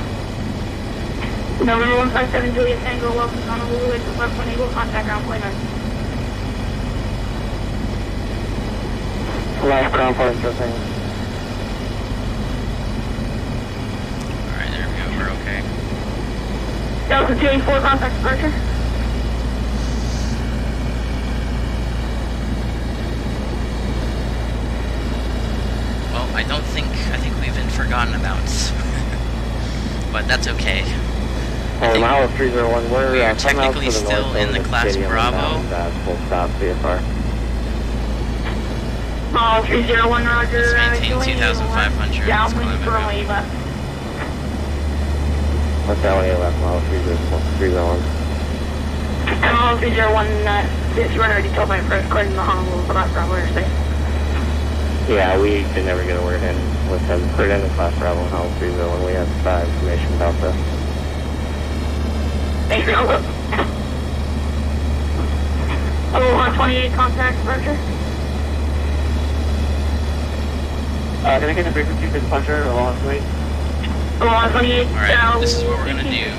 November 157 Juliet Tango, welcome to Honolulu, it's the left one eagle, contact ground point 9. Last ground point, okay. Delta 284, contact departure. Well, I think we've been forgotten about. But that's okay. Mile 301, We are technically still in the class Bravo. Full stop, VFR. Mile 301, roger. Let's maintain 2,500. Downwind for runway left. What's that way left, mile 301? Mile 301, this run already told my first clearing the Honolulu class Bravo airspace. Yeah, we could never get a word in with them. Put it in the class Bravo and Mile 301. We have information about this. Thanks for your help. Oh, 128 contact departure. Can I get a frequency for the puncher along the way? Oh, 128. Alright, this is what we're gonna do.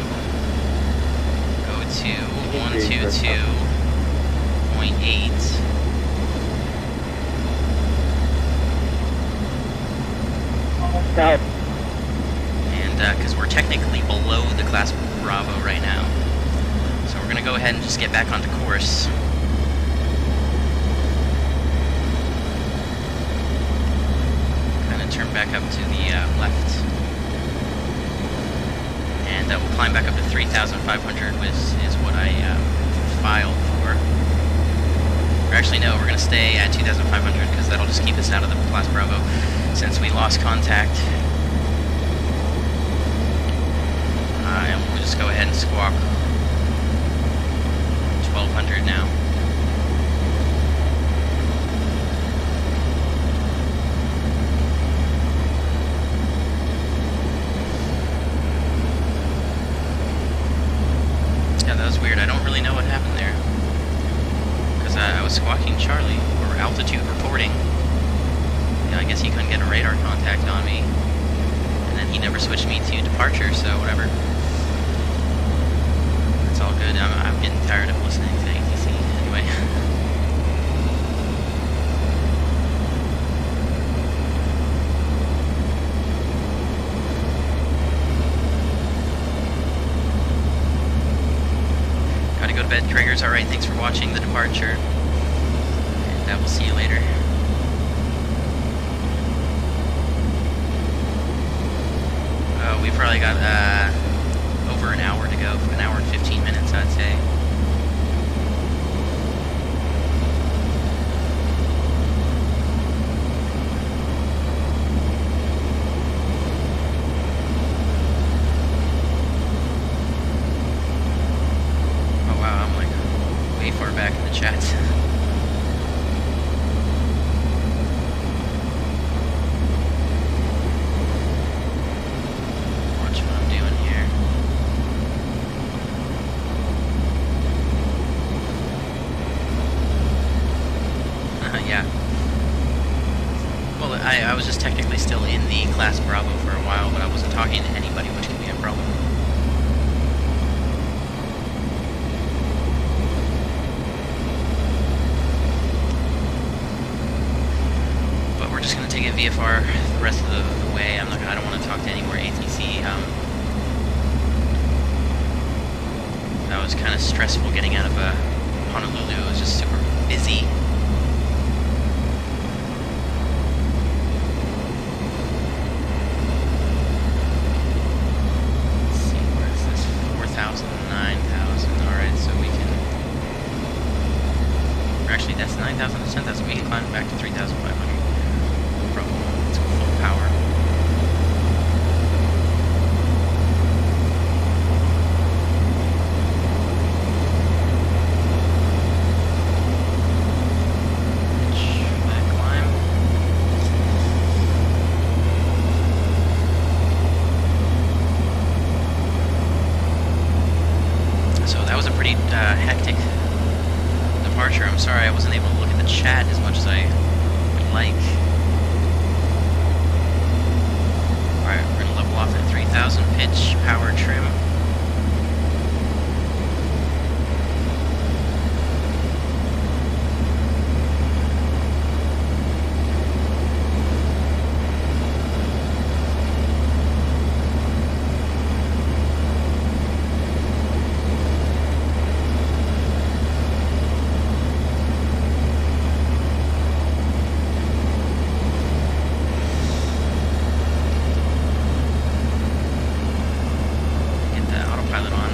Go to 122.8. South. And, because we're technically below the class Bravo right now. So we're gonna go ahead and just get back onto course. Kind of turn back up to the left. And we'll climb back up to 3,500, which is what I filed for. Or actually, no, we're gonna stay at 2,500 because that'll just keep us out of the class Bravo since we lost contact. And we'll just go ahead and squawk 1,200 now. Yeah, that was weird. I don't really know what happened there. Because I was squawking Charlie, or altitude reporting. You know, I guess he couldn't get a radar contact on me. And then he never switched me to departure, so whatever. It's all good. I'm getting tired of listening to ATC anyway. Gotta go to bed, Kriggers. Alright, thanks for watching the departure. And I will see you later. We've probably got over an hour to go, an hour and 15 minutes, I'd say. Oh wow, I'm like way far back in the chat. I was just technically still in the class Bravo for a while, but I wasn't talking to anybody, which can be a problem. But we're just going to take a VFR the rest of the way. I don't want to talk to any more ATC. That was kind of stressful getting out of Honolulu. It was just super busy. Actually, that's 9,000 to 10,000. We can climb back to 3,500. No problem. It's full power. That climb. So that was a pretty hectic departure. I'm sorry I wasn't able to look at the chat as much as I would like. Alright, we're going to level off at 3,000 pitch, power trim. autopilot on.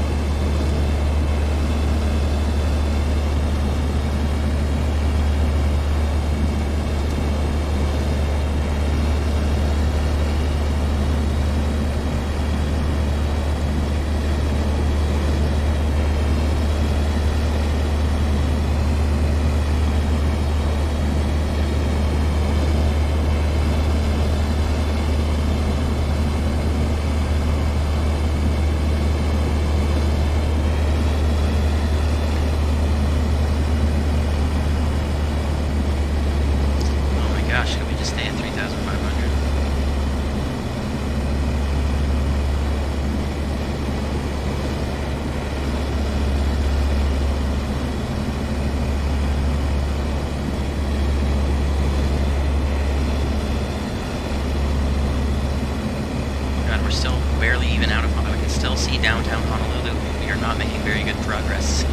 Downtown Honolulu, we are not making very good progress.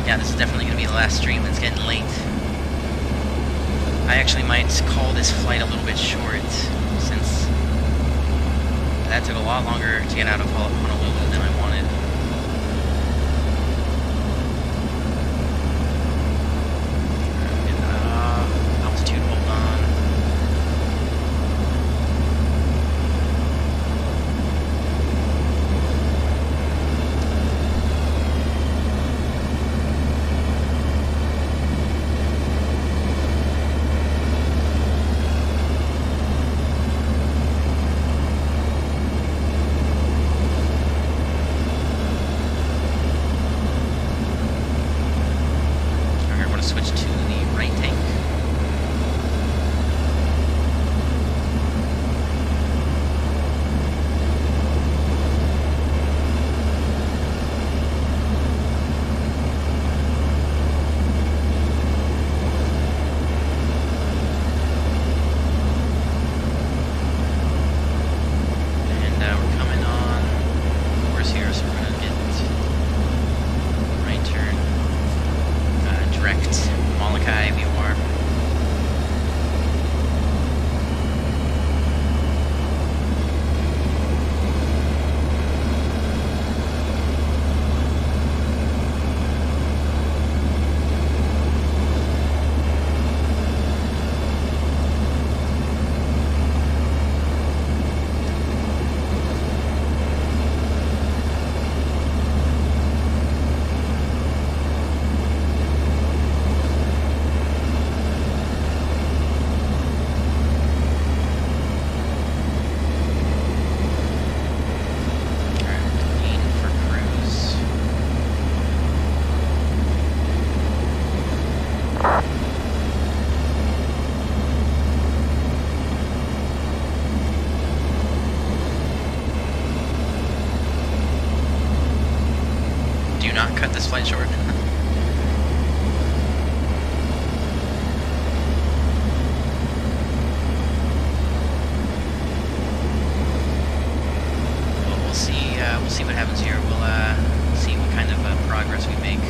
Yeah, this is definitely going to be the last stream. It's getting late. I actually might call this flight a little bit short, since that took a lot longer to get out of Honolulu than I wanted. Altitude, hold on. Not cut this flight short. Well, we'll see what happens here. We'll see what kind of progress we make.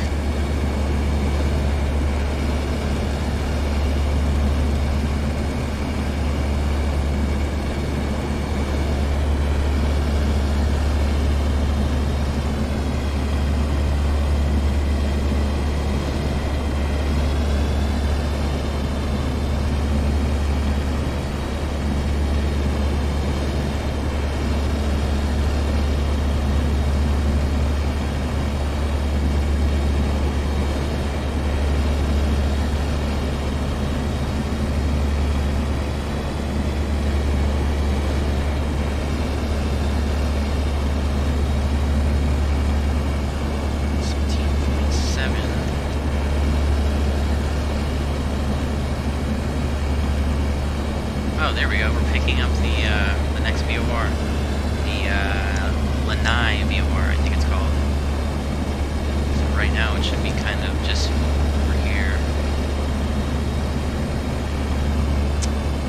now it should be kind of just over here.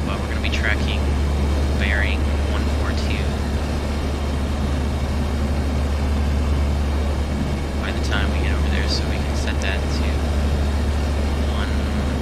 But we're going to be tracking bearing 142. By the time we get over there, so we can set that to 142.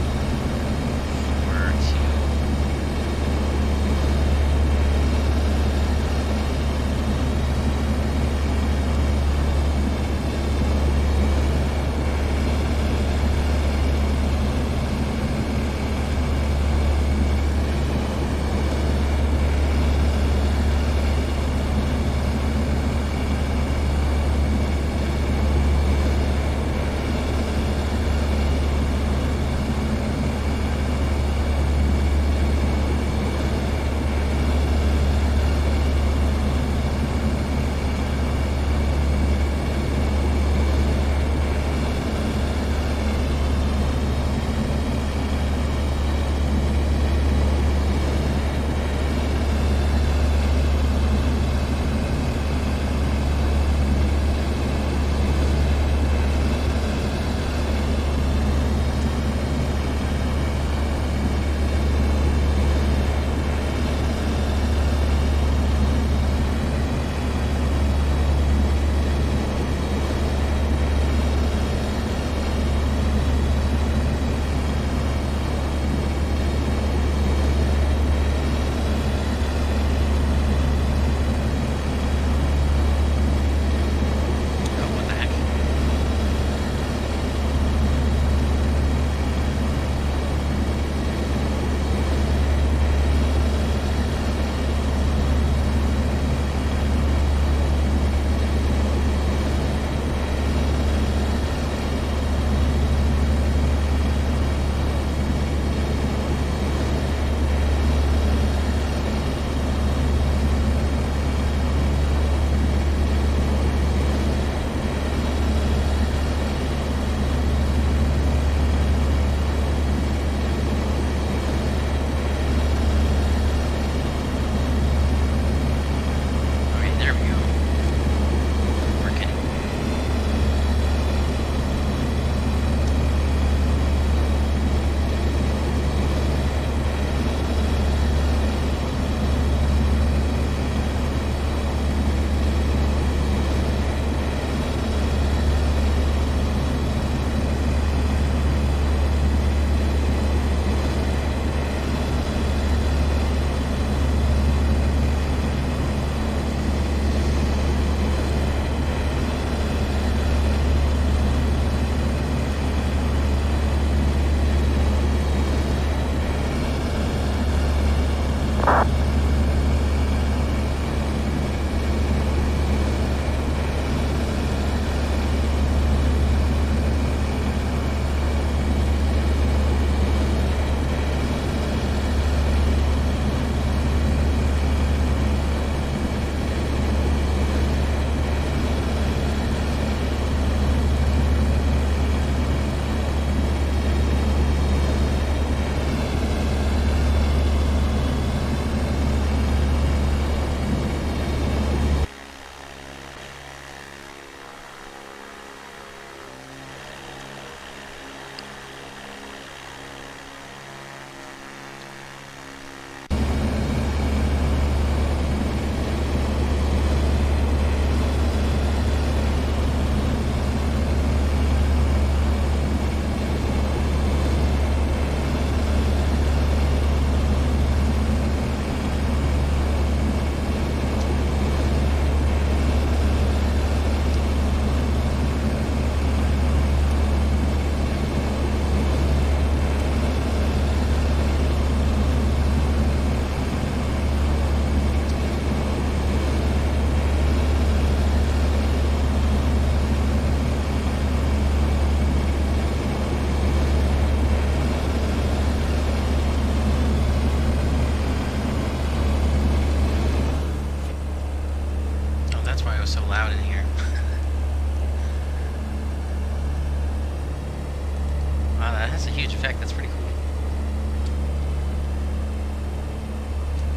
huge effect. That's pretty cool.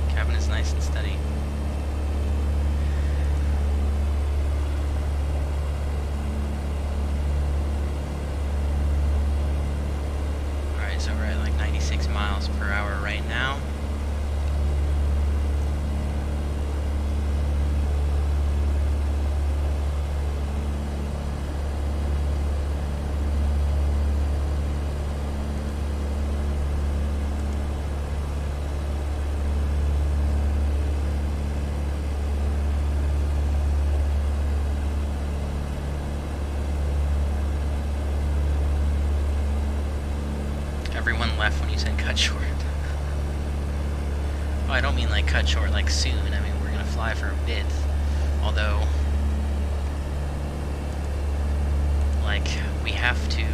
Cabin is nice and steady. 36 miles per hour right now. Everyone left when you said cut short. Oh, I don't mean like cut short like soon. I mean we're gonna fly for a bit. Although, like, we have to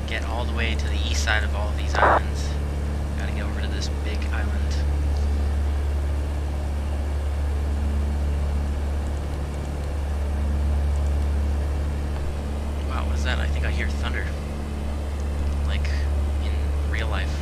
get all the way to the east side of all of these islands. Gotta get over to this big island. Wow, what is that? I think I hear thunder. Like, in real life.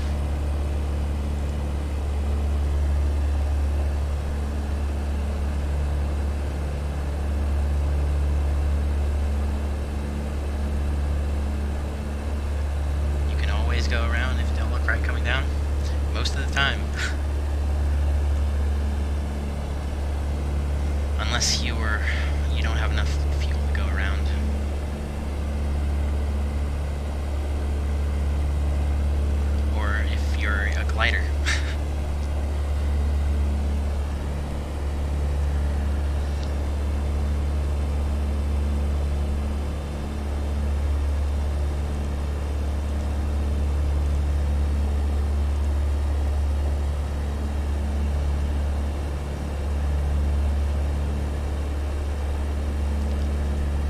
You can always go around if you don't look right coming down. Most of the time. Unless you don't have enough fuel to go around. You're a glider.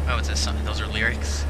Oh, it's a song. Those are lyrics.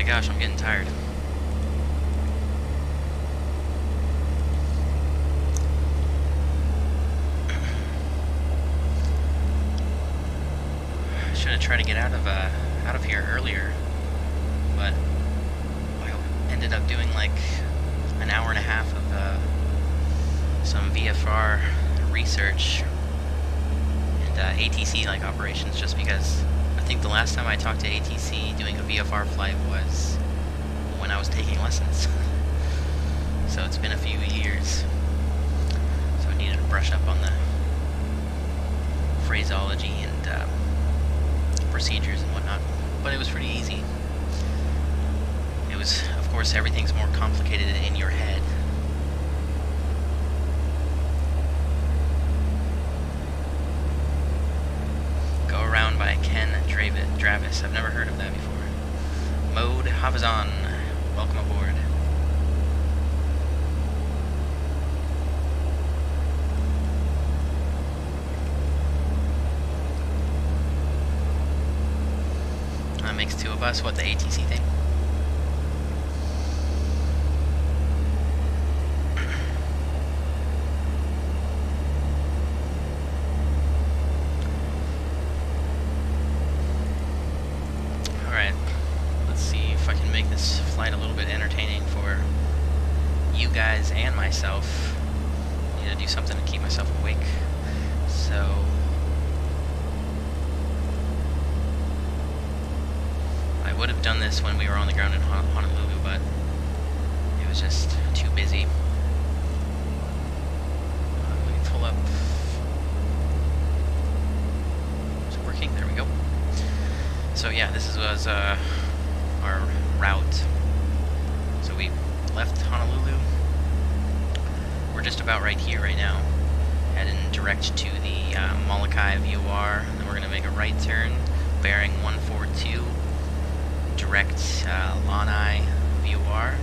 Gosh, I'm getting tired. I should have tried to get out of here earlier, but I ended up doing like an hour and a half of some VFR research and ATC like operations, just because I think the last time I talked to ATC doing a VFR flight was when I was taking lessons. So it's been a few years. So I needed to brush up on the phraseology and procedures and whatnot. But it was pretty easy. It was, of course, everything's more complicated in your head. By Ken Travis. I've never heard of that before. Mode Havazan. Welcome aboard. That makes two of us. What, the ATC thing? Guys and myself. I need to do something to keep myself awake. So would have done this when we were on the ground in Honolulu, but it was just too busy. Let me pull up. Is it working? There we go. So yeah, this was our route. So we left Honolulu. We're just about right here right now, heading direct to the Molokai VOR, and then we're going to make a right turn, bearing 142, direct Lanai VOR,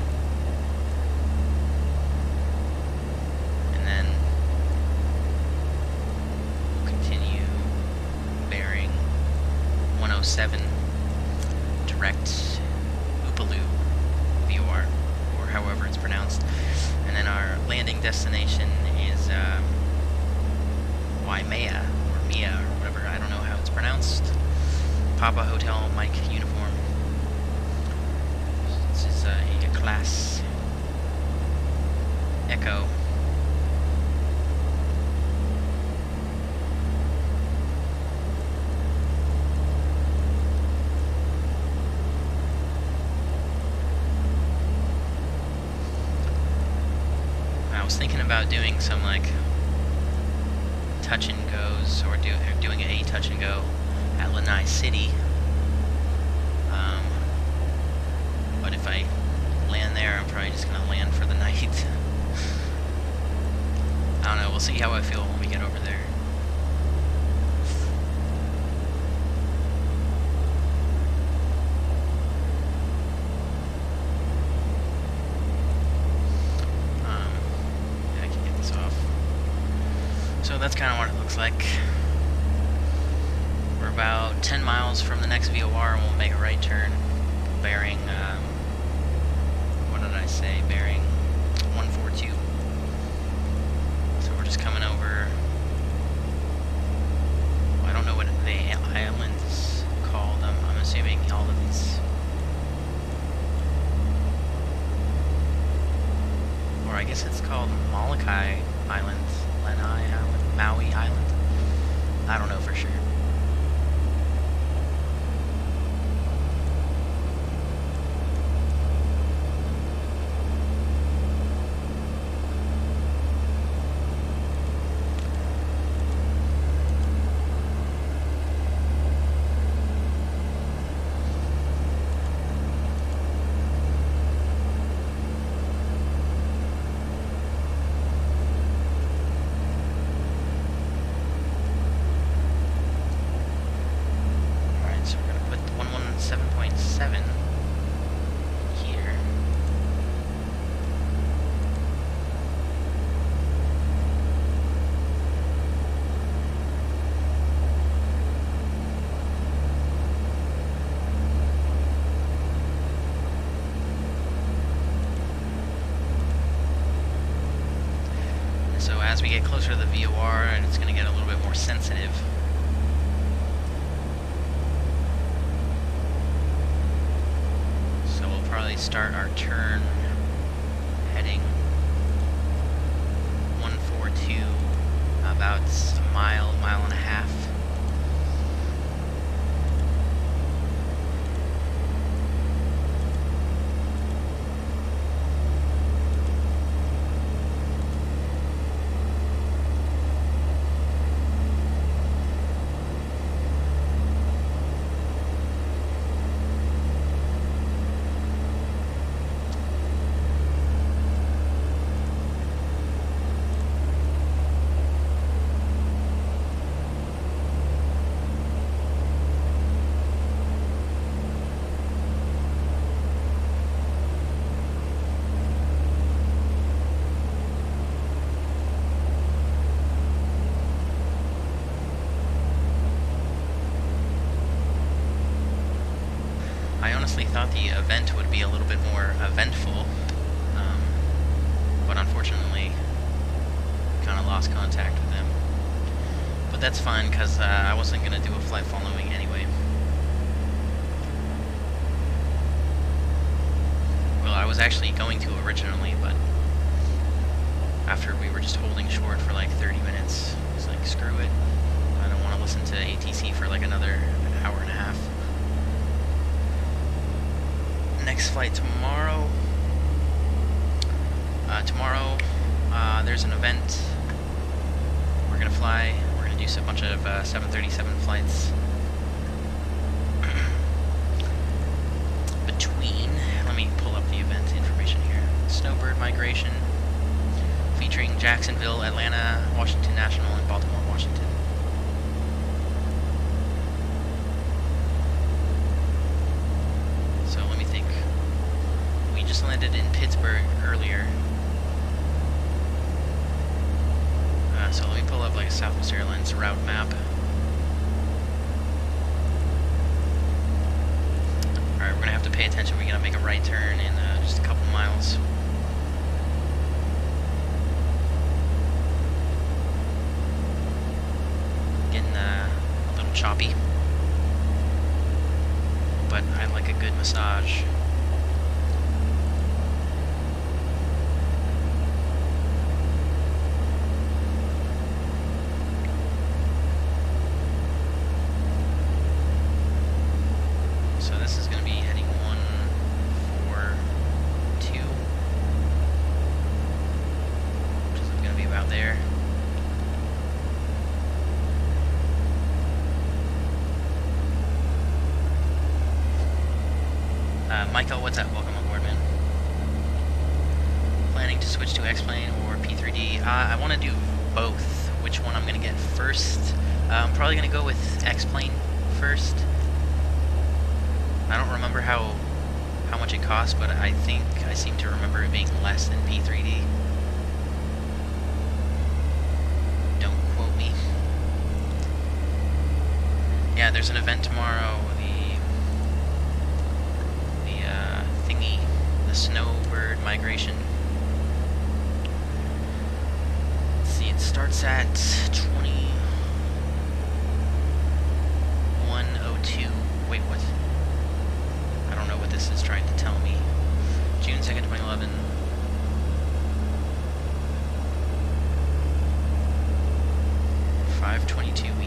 and then we'll continue bearing 107, direct Upolu VOR, or however it's pronounced. And then our landing destination is Waimea, or Mia, or whatever, I don't know how it's pronounced. Papa Hotel Mike uniform. This is a class Echo. I was thinking about doing some like touch and goes, or doing a touch and go at Lanai City. But if I land there, I'm probably just gonna land for the night. I don't know. We'll see how I feel when we get over there. So that's kind of what it looks like. We're about 10 miles from the next VOR, and we'll make a right turn, bearing, what did I say, bearing 142. So we're just coming over, well, I don't know what the island is called. I'm assuming all of these, or I guess it's called Molokai Island, Lanai Island, Maui Island. I don't know for sure. So as we get closer to the VOR, and it's going to get a little bit more sensitive. So we'll probably start our turn heading 142, about a mile and a half. I honestly thought the event would be a little bit more eventful, but unfortunately kind of lost contact with them. But that's fine, because I wasn't going to do a flight following anyway. Well, I was actually going to originally, but after we were just holding short for like 30 minutes, I was like, screw it. I don't want to listen to ATC for like another hour and a half. next flight tomorrow. Tomorrow, there's an event. We're gonna fly. We're gonna do a bunch of 737 flights. Let me pull up the event information here. Snowbird migration, featuring Jacksonville, Atlanta, Washington National, and Baltimore, Washington. So let me think. We just landed in Pittsburgh earlier. So let me pull up like a Southwest Airlines route map. Alright, we're gonna have to pay attention. We're gonna make a right turn in just a couple miles. Getting a little choppy. But I like a good massage. Michael, what's up? Welcome aboard, man. Planning to switch to X-Plane or P3D? I want to do both. Which one I'm going to get first? I'm probably going to go with X-Plane first. I don't remember how much it costs, but I think I seem to remember it being less than P3D. Don't quote me. Yeah, there's an event tomorrow. The Snowbird migration. Let's see, it starts at 21:02. Wait, what? I don't know what this is trying to tell me. June 2nd, 2011.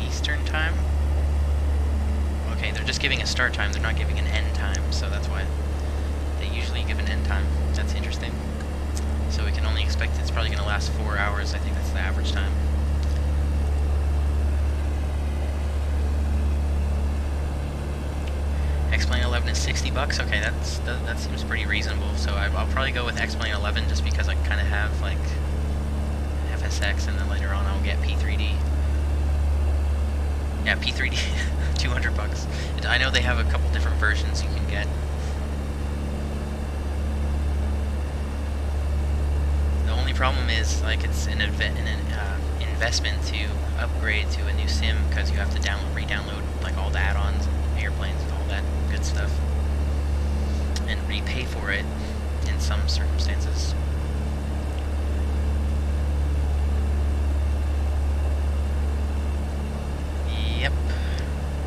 Eastern time? Okay, they're just giving a start time, they're not giving an end time, so that's why they usually give an end time. That's interesting. So we can only expect it's probably going to last 4 hours. I think that's the average time. X-Plane 11 is $60. Okay, that seems pretty reasonable. So I'll probably go with X-Plane 11 just because I kind of have like FSX, and then later on I'll get P3D. Yeah, P3D, $200. I know they have a couple different versions you can get. The only problem is, like, it's an investment to upgrade to a new sim because you have to re-download like all the add-ons and airplanes and all that good stuff, and repay for it in some circumstances. Yep.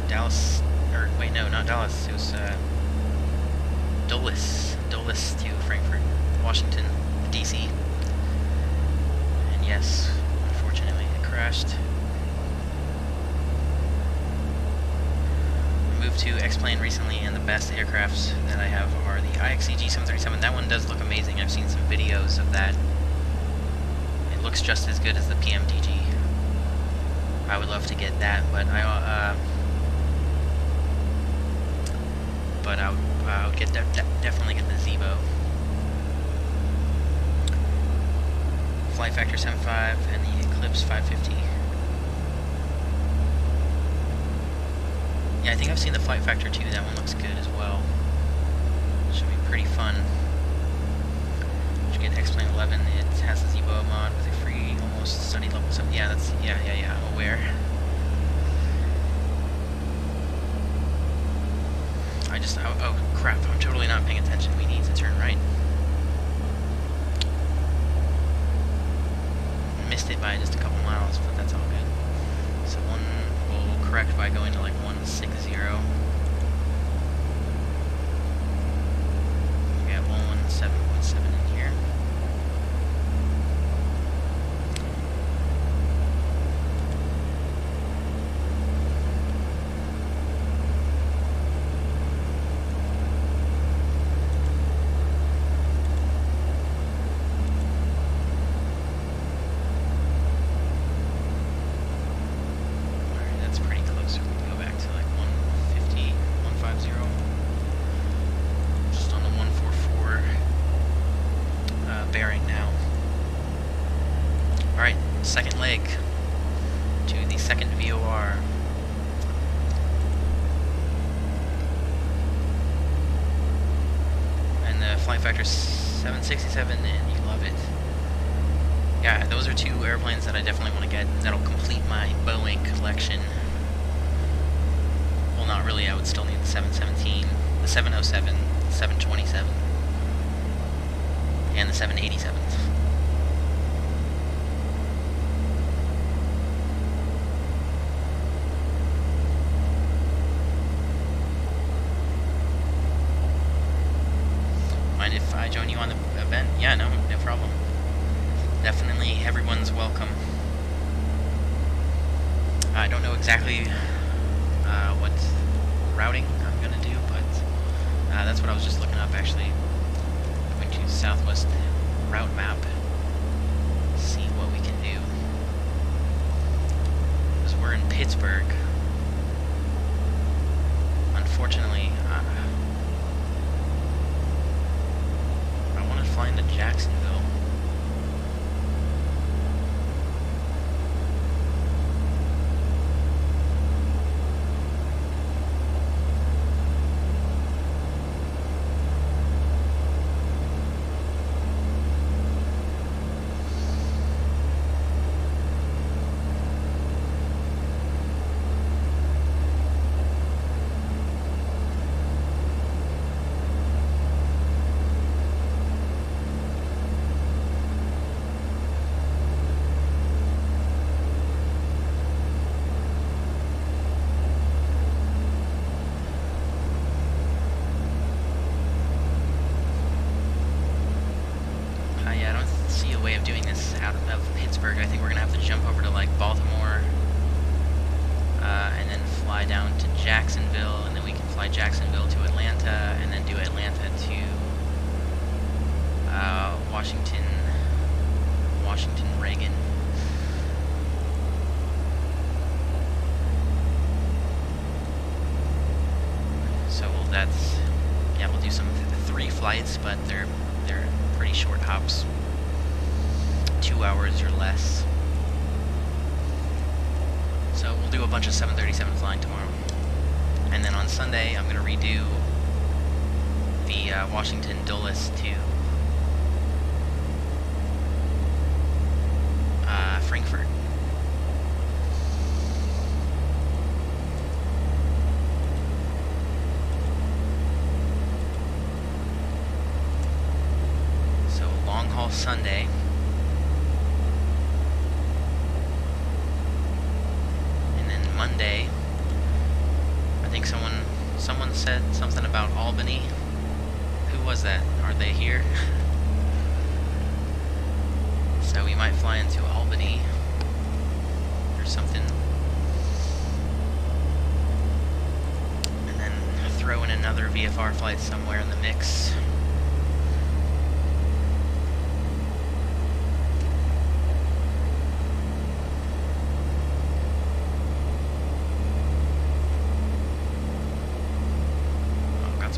Dallas, or wait, no, not Dallas. It was Dulles to Frankfurt, Washington, D.C. And yes, unfortunately, it crashed. I moved to X-Plane recently, and the best aircrafts that I have are the GTX. That one does look amazing. I've seen some videos of that. It looks just as good as the PMDG. I would love to get that, but I would get definitely get the Zebo. Flight Factor 7.5 and the Eclipse 550. Yeah, I think I've seen the Flight Factor 2. That one looks good as well. Should be pretty fun. Should get X-Plane 11. It has the Zebo mod with a free almost study level 7. Yeah, that's yeah. I'm aware. Oh crap! I'm totally not paying attention. We need to turn right. Missed it by just a couple miles, but that's all good. So we'll correct by going to like 160. We got 117.7 in here. to the second VOR. And the flight factor 767, and you love it. Yeah, those are two airplanes that I definitely want to get. That'll complete my Boeing collection. Well, not really. I would still need the 717, the 707, the 727, and the 787. Mind if I join you on the event? Yeah, no problem. Definitely, everyone's welcome. I don't know exactly what routing I'm gonna do, but that's what I was just looking up actually. Going to Southwest route map, see what we can do. Because we're in Pittsburgh. Unfortunately, I want to fly into Jacksonville. I think we're gonna have to jump over to like Baltimore, and then fly down to Jacksonville, and then we can fly Jacksonville to Atlanta, and then do Atlanta to Washington Reagan. So we'll do some 3 flights, but they're pretty short hops. 2 hours or less. So we'll do a bunch of 737 flying tomorrow. And then on Sunday, I'm going to redo the Washington Dulles to Frankfurt. So long haul Sunday. Monday, I think someone said something about Albany. Who was that? Are they here? So we might fly into Albany or something, and then throw in another VFR flight somewhere in the mix.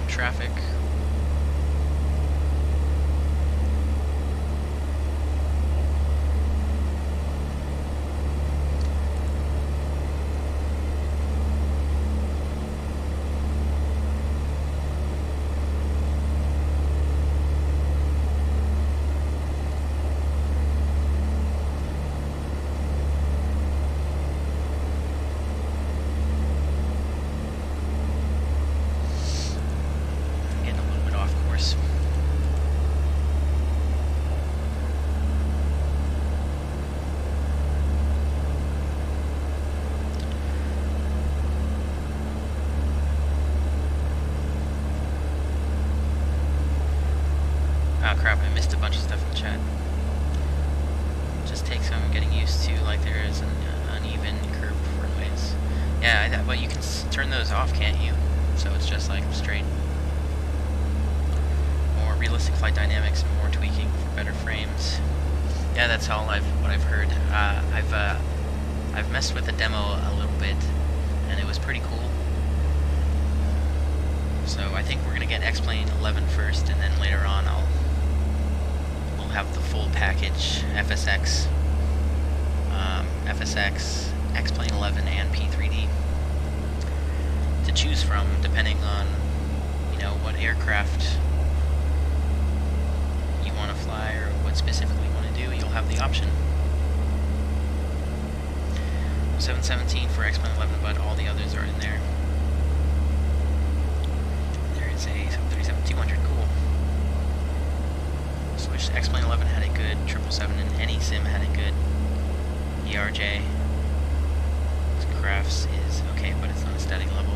Traffic. Oh crap, I missed a bunch of stuff in the chat. Just takes some getting used to, like there is an uneven curve runways. Yeah, but you can turn those off, can't you? So it's just like straight. More realistic flight dynamics and more tweaking for better frames. Yeah, that's all what I've heard. I've messed with the demo a little bit, and it was pretty cool. So I think we're gonna get X-Plane 11 first, and then later on we'll have the full package, FSX, X-Plane 11 and P3D to choose from, depending on, you know, what aircraft you want to fly or what specifically you want to do. You'll have the option. 717 for X-Plane 11, but all the others are in there. There is a 737-200, cool. Switch X-Plane 11 had a good 777, and any sim had a good ERJ. Crafts is okay, but it's not a static level.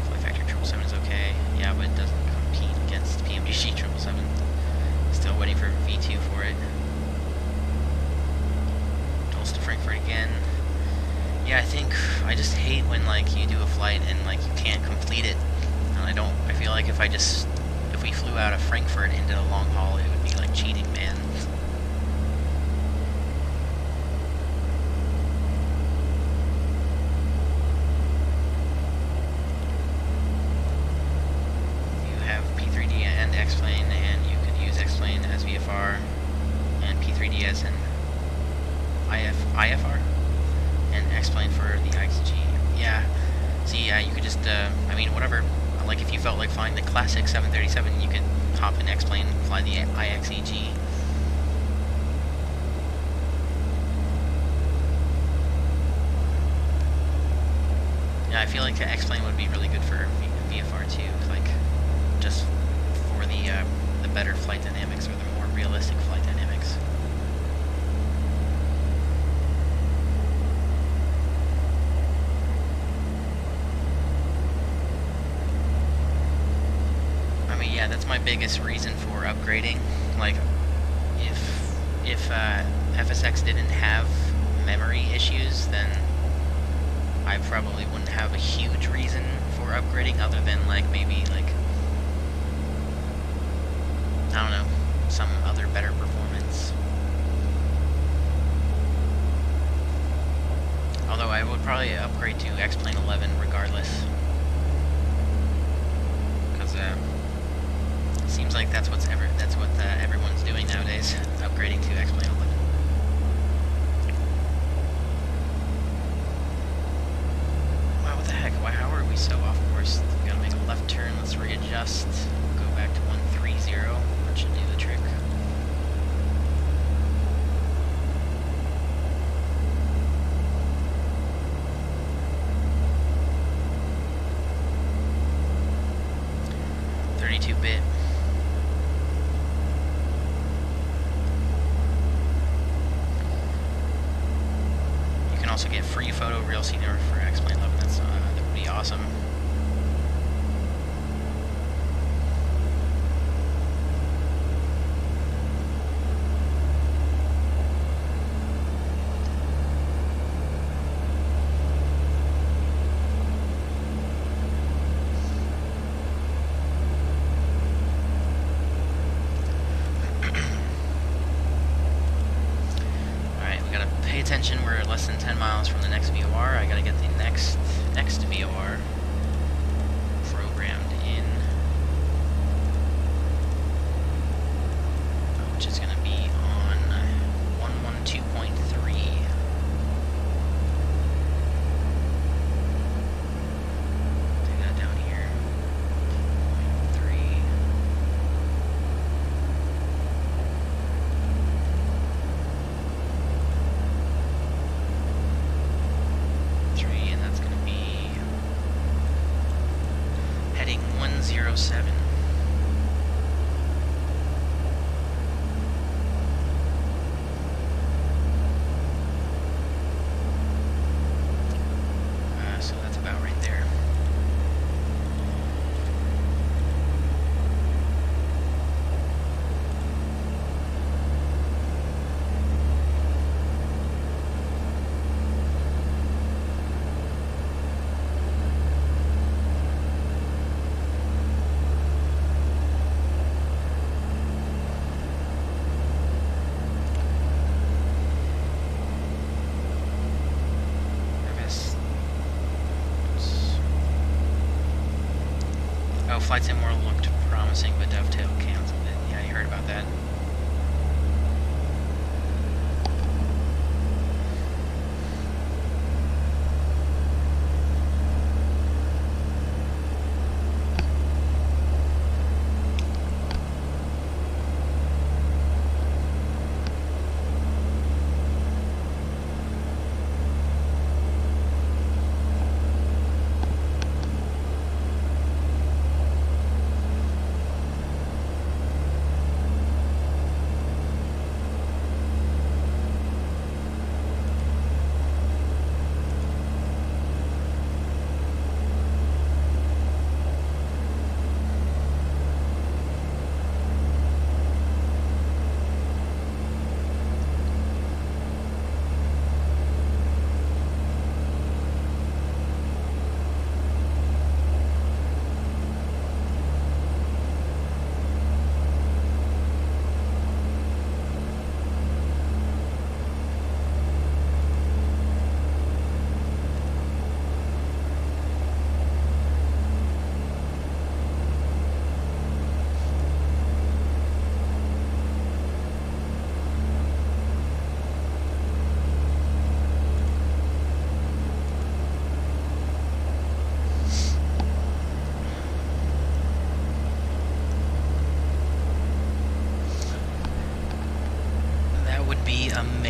Flight Factor 777 is okay, yeah, but it doesn't compete against PMDG 777. Still waiting for V2 for it. Dulce to Frankfurt again. Yeah, I just hate when, like, you do a flight and, like, you can't complete it. And I feel like if we flew out of Frankfurt into a long haul, it would be like cheating, man. You have P3D and X-Plane, and you could use X-Plane as VFR, and P3D as an IFR, and X-Plane for the XG. Yeah, see, yeah, you could just, I mean, whatever. Like, if you felt like flying the classic 737, you could hop in X-Plane and fly the IXEG. Yeah, I feel like the X-Plane would be really good for VFR too, like, just for the better flight dynamics, or the more realistic flight dynamics. Yeah, that's my biggest reason for upgrading. Like, if FSX didn't have memory issues, then I probably wouldn't have a huge reason for upgrading, other than, like, maybe, like, I don't know, some other better performance. Although I would probably upgrade to X-Plane 11 regardless. Because, seems like that's what everyone's doing nowadays, upgrading to X-Plane 11. Wow, what the heck? Why? How are we so off course? We gotta make a left turn. Let's readjust. Go back to 130. That should do the trick. .32-bit. Also get free photo real senior for X-Plane 11. That would be awesome. Attention, we're less than 10 miles from the next VOR. I gotta get the next VOR programmed in, which is gonna be on 112.3. Take that down here. 3. And that's going to be heading 107. So that's about right there. Flight Sim World looked promising, but Dovetail canceled it. Yeah, you heard about that.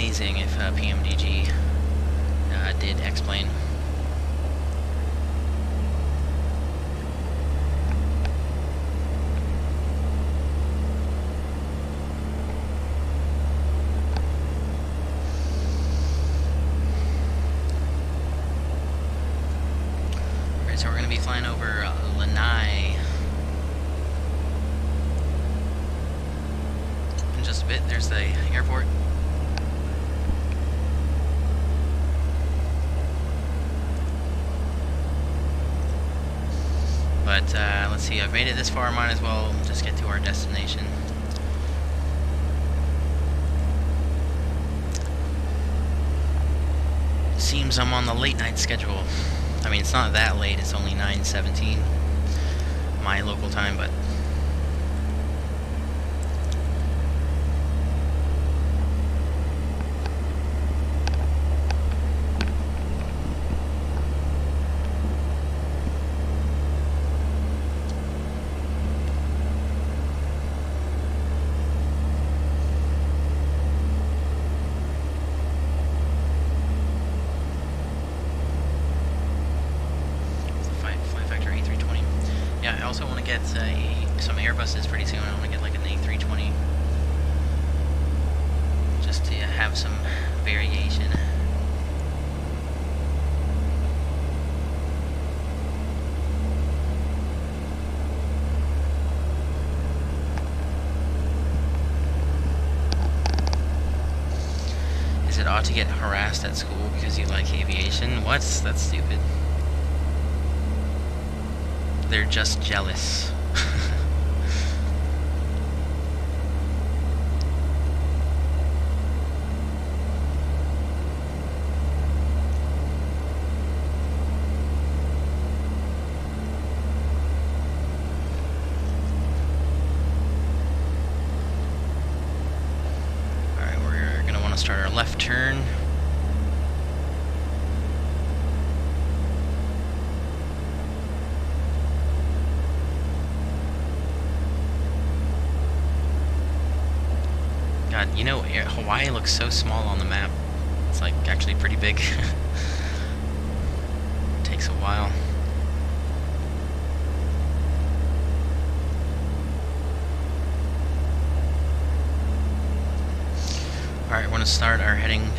amazing if PMDG did X-plane. Alright, so we're going to be flying over Lanai in just a bit. There's the airport. But let's see, I've made it this far, might as well just get to our destination. Seems I'm on the late night schedule. I mean, it's not that late, it's only 9:17 my local time, but I also want to get some Airbuses pretty soon. I want to get like an A320 just to have some variation. Is it odd to get harassed at school because you like aviation? What? That's stupid. They're just jealous. Alright, we're gonna want to start our left turn. God, you know, Hawaii looks so small on the map. It's like actually pretty big. Takes a while. Alright, we're gonna start our heading,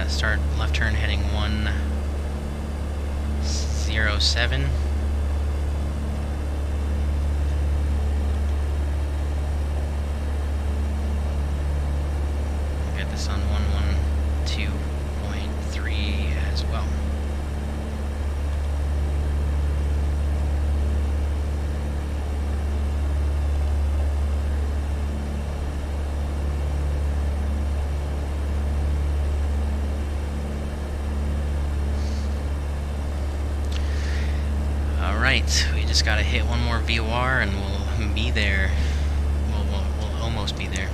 start left turn heading 107. On 112.3 as well. Alright, we just gotta hit one more VOR and we'll be there. We'll almost be there.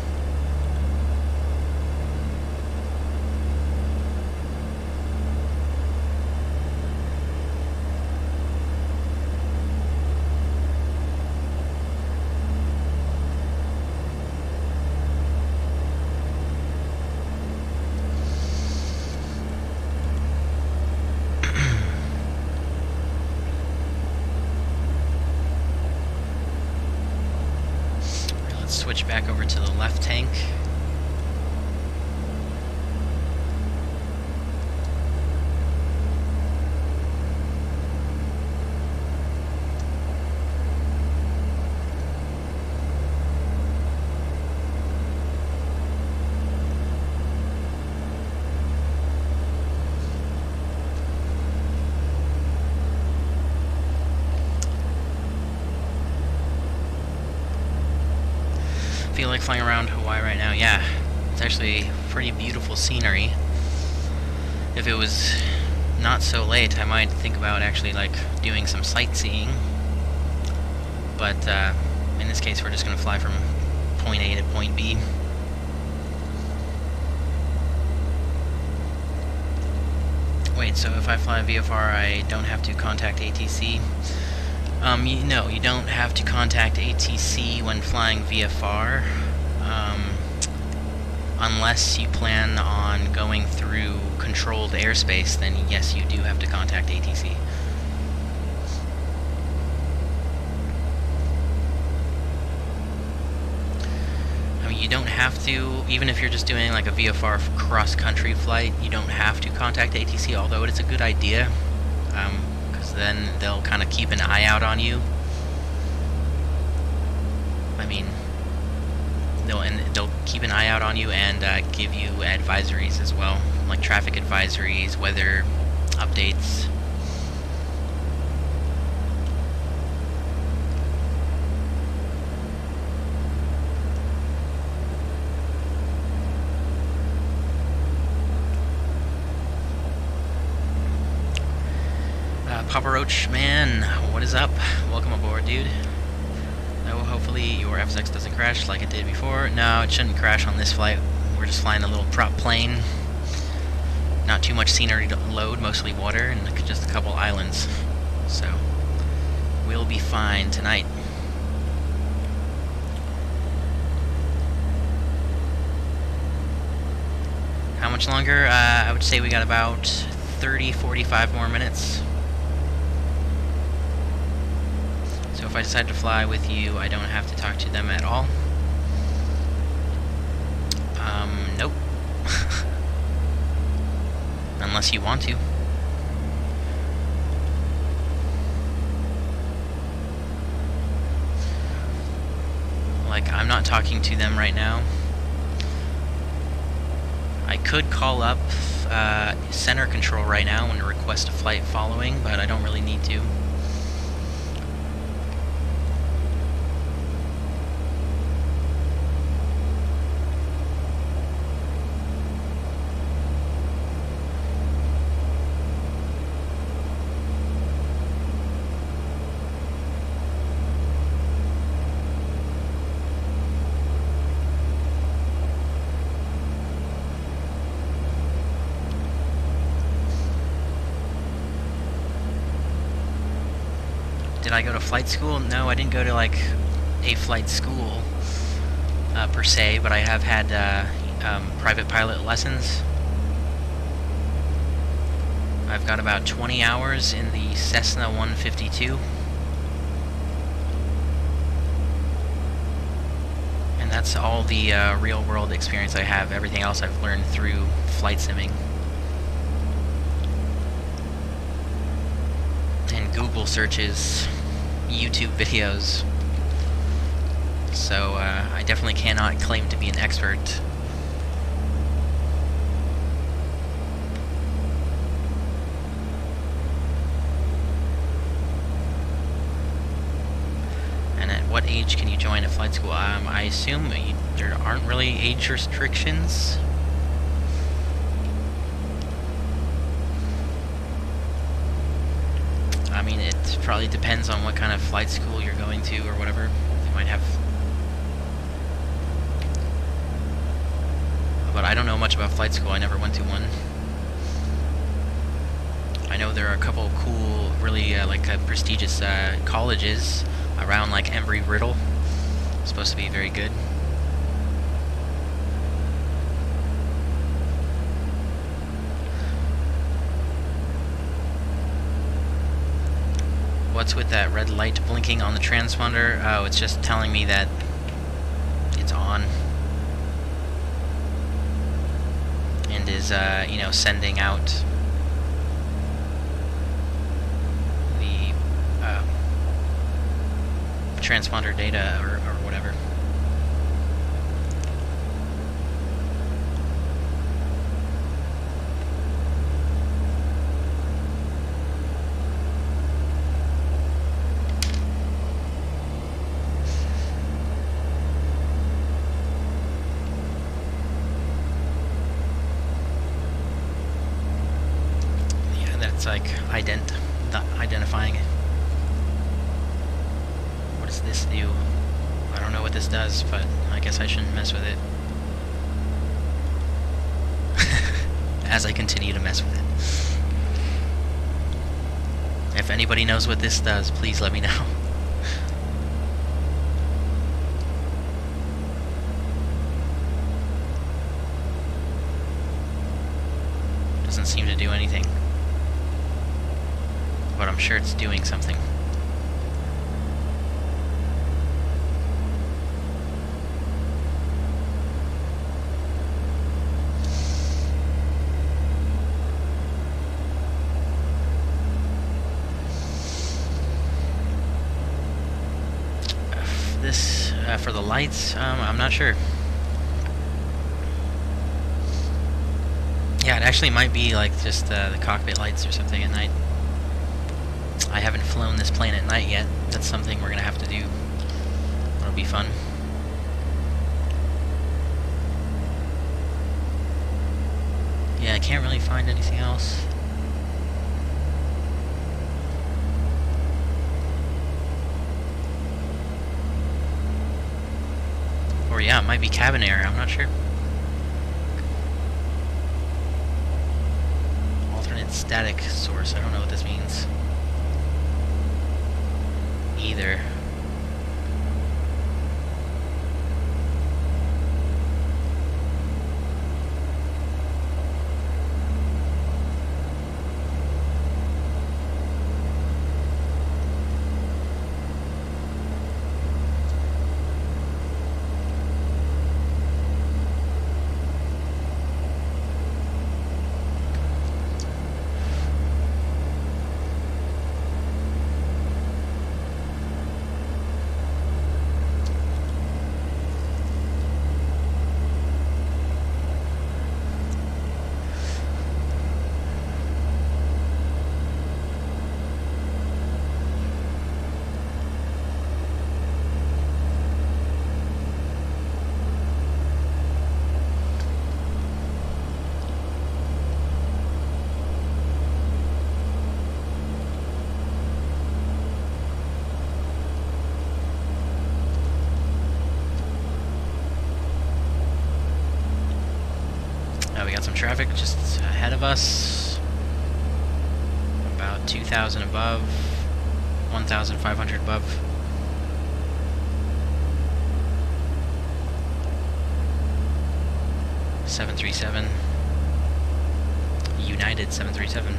Switch back over to the left tank. Feel like flying around Hawaii right now. Yeah, it's actually pretty beautiful scenery. If it was not so late, I might think about actually like doing some sightseeing. But in this case, we're just going to fly from point A to point B. Wait, so if I fly VFR, I don't have to contact ATC? No, you don't have to contact ATC when flying VFR. unless you plan on going through controlled airspace, then yes, you do have to contact ATC. I mean, you don't have to, even if you're just doing like a VFR cross-country flight, you don't have to contact ATC, although it's a good idea, because then they'll kind of keep an eye out on you. I mean, they'll keep an eye out on you and give you advisories as well, like traffic advisories, weather updates. Papa Roach, man, what is up? Welcome aboard, dude. Hopefully your FSX doesn't crash like it did before. No, it shouldn't crash on this flight. We're just flying a little prop plane. Not too much scenery to load, mostly water, and just a couple islands. So, we'll be fine tonight. How much longer? I would say we got about 30-45 more minutes. So if I decide to fly with you, I don't have to talk to them at all. Nope. Unless you want to. Like, I'm not talking to them right now. I could call up center control right now and request a flight following, but I don't really need to. Did I go to flight school? No, I didn't go to like a flight school per se, but I have had private pilot lessons. I've got about 20 hours in the Cessna 152. And that's all the real world experience I have. Everything else I've learned through flight simming. And Google searches, YouTube videos. So I definitely cannot claim to be an expert. And at what age can you join a flight school? I assume there aren't really age restrictions. I mean, it probably depends on what kind of flight school you're going to or whatever. You might have... But I don't know much about flight school. I never went to one. I know there are a couple of cool, really prestigious colleges around like Embry-Riddle. It's supposed to be very good. What's with that red light blinking on the transponder? Oh, it's just telling me that it's on. And is, you know, sending out the transponder data or whatever. It's like identifying it. What does this do? I don't know what this does, but I guess I shouldn't mess with it. As I continue to mess with it. If anybody knows what this does, please let me know. Doesn't seem to do anything. But I'm sure it's doing something. This, for the lights, I'm not sure. Yeah, it actually might be like just the cockpit lights or something at night. I haven't flown this plane at night yet. That's something we're gonna have to do. It'll be fun. Yeah, I can't really find anything else. Or yeah, it might be cabin air, I'm not sure. Alternate static source, I don't know what this means. Either. We got some traffic just ahead of us. About 2,000 above, 1,500 above. .737, United 737.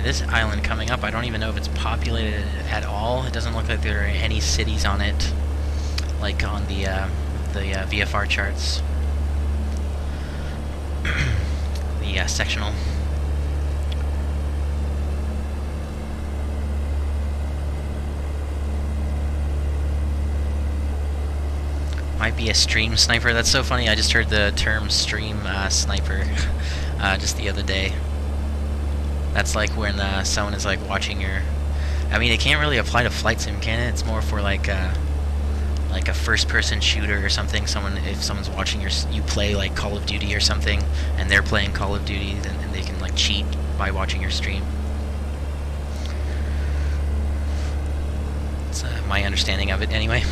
This island coming up, I don't even know if it's populated at all. It doesn't look like there are any cities on it, like on the VFR charts. The sectional. Might be a stream sniper. That's so funny. I just heard the term stream sniper just the other day. That's like when someone is like watching your... I mean, it can't really apply to flight sim, can it? It's more for like a first-person shooter or something. If someone's watching you play like Call of Duty or something, and they're playing Call of Duty, then they can like cheat by watching your stream. That's my understanding of it, anyway.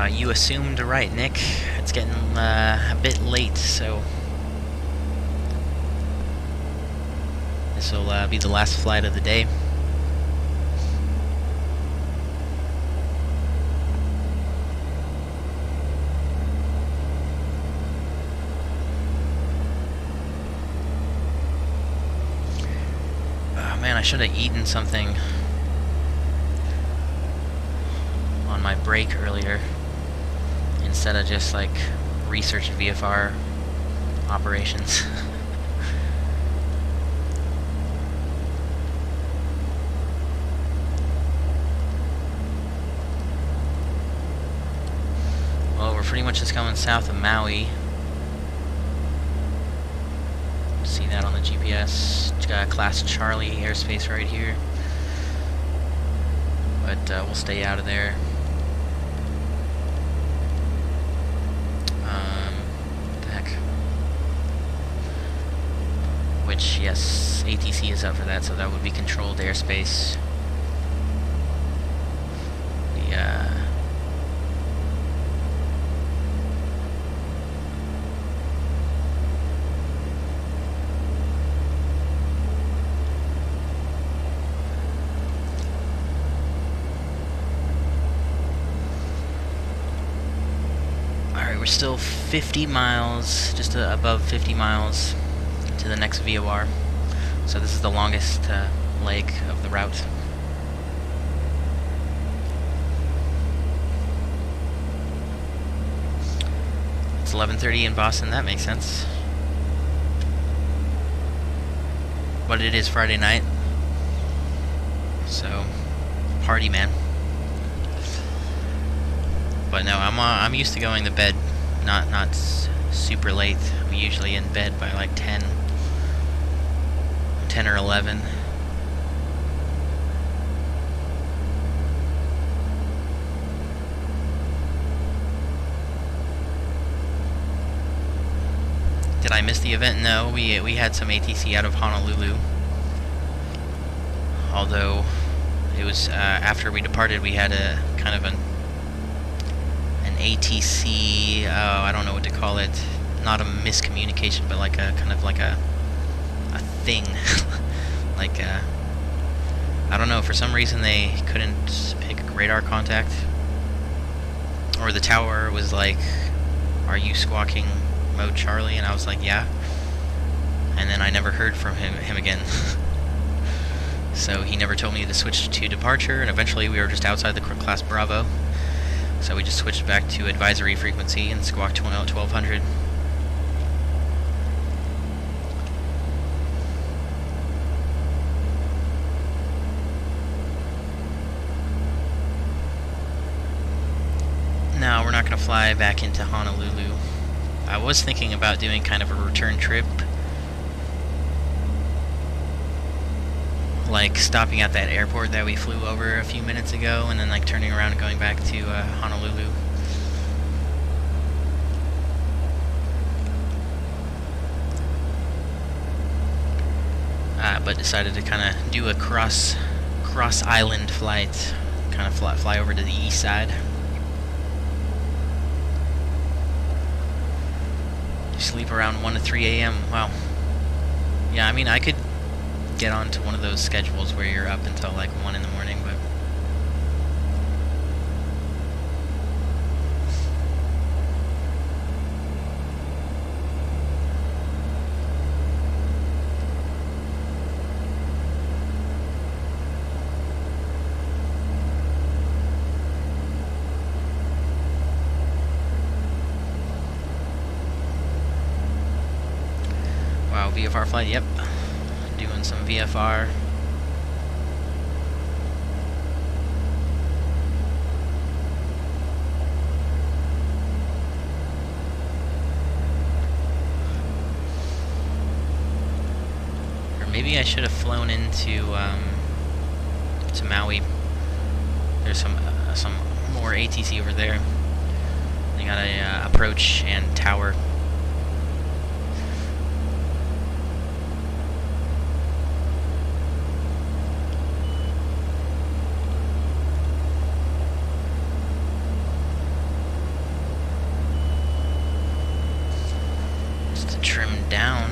You assumed right, Nick. It's getting a bit late, so this will be the last flight of the day. Oh man, I should have eaten something. on my break earlier instead of just like research VFR operations. Well, we're pretty much just going south of Maui. See that on the GPS. Got Class Charlie airspace right here. But we'll stay out of there. What the heck? Which, yes, ATC is up for that, so that would be controlled airspace. We're still 50 miles, just above 50 miles to the next VOR. So this is the longest leg of the route. It's 11:30 in Boston, that makes sense. But it is Friday night, so party, man. But no, I'm used to going to bed not super late. I'm usually in bed by like 10 or 11. Did I miss the event? No, we had some ATC out of Honolulu. Although it was after we departed, we had a kind of an ATC, I don't know what to call it, not a miscommunication, but like a kind of like a thing. Like I don't know, for some reason they couldn't pick radar contact, or the tower was like, "Are you squawking mode Charlie?" And I was like, "Yeah," and then I never heard from him again. So he never told me to switch to departure, and eventually we were just outside the class Bravo. So we just switched back to advisory frequency and squawked 1200. No, we're not going to fly back into Honolulu. I was thinking about doing kind of a return trip, like stopping at that airport that we flew over a few minutes ago and then like turning around and going back to Honolulu. But decided to kind of do a cross island flight, kind of fly over to the east side. Sleep around 1 to 3 a.m. Wow. Yeah, I mean, I could get onto one of those schedules where you're up until like 1 in the morning, but wow, VFR flight, yep. Doing some VFR. Or maybe I should have flown into to Maui. There's some more ATC over there. They got a approach and tower. Down.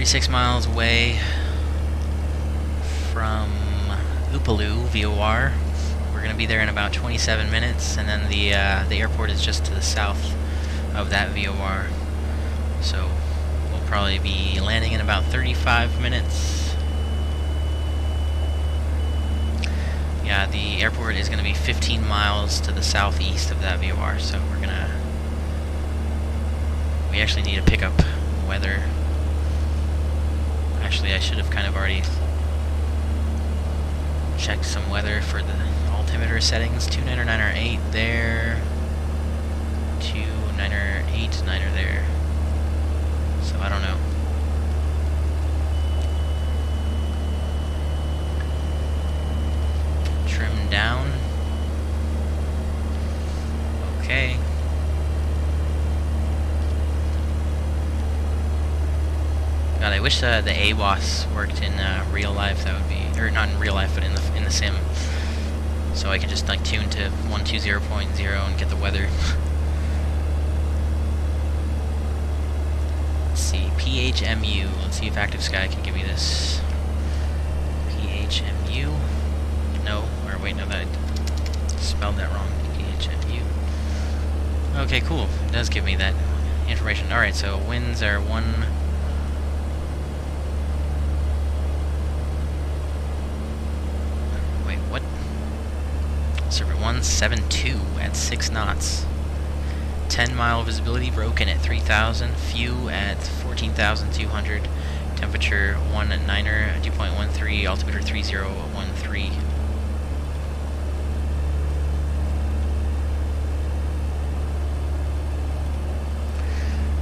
36 miles away from Upolu, VOR. We're going to be there in about 27 minutes, and then the airport is just to the south of that VOR. So we'll probably be landing in about 35 minutes. Yeah, the airport is going to be 15 miles to the southeast of that VOR, so we actually need to pick up weather. Actually, I should have kind of already checked some weather for the altimeter settings. 299er8 there, 299er8, 9er there. So I don't know. Trim down. Okay. God, I wish the AWAS worked in real life. That would be, or not in real life, but in the sim. So I could just like tune to 120.0 and get the weather. Let's see, PHMU. Let's see if Active Sky can give me this. PHMU. No, or wait, no, that I spelled that wrong. PHMU. Okay, cool. It does give me that information. All right, so winds are 1. Wait, what? Server 172 at 6 knots. 10-mile visibility broken at 3,000. Few at 14,200. Temperature 19er, dew point 13, altimeter 3013.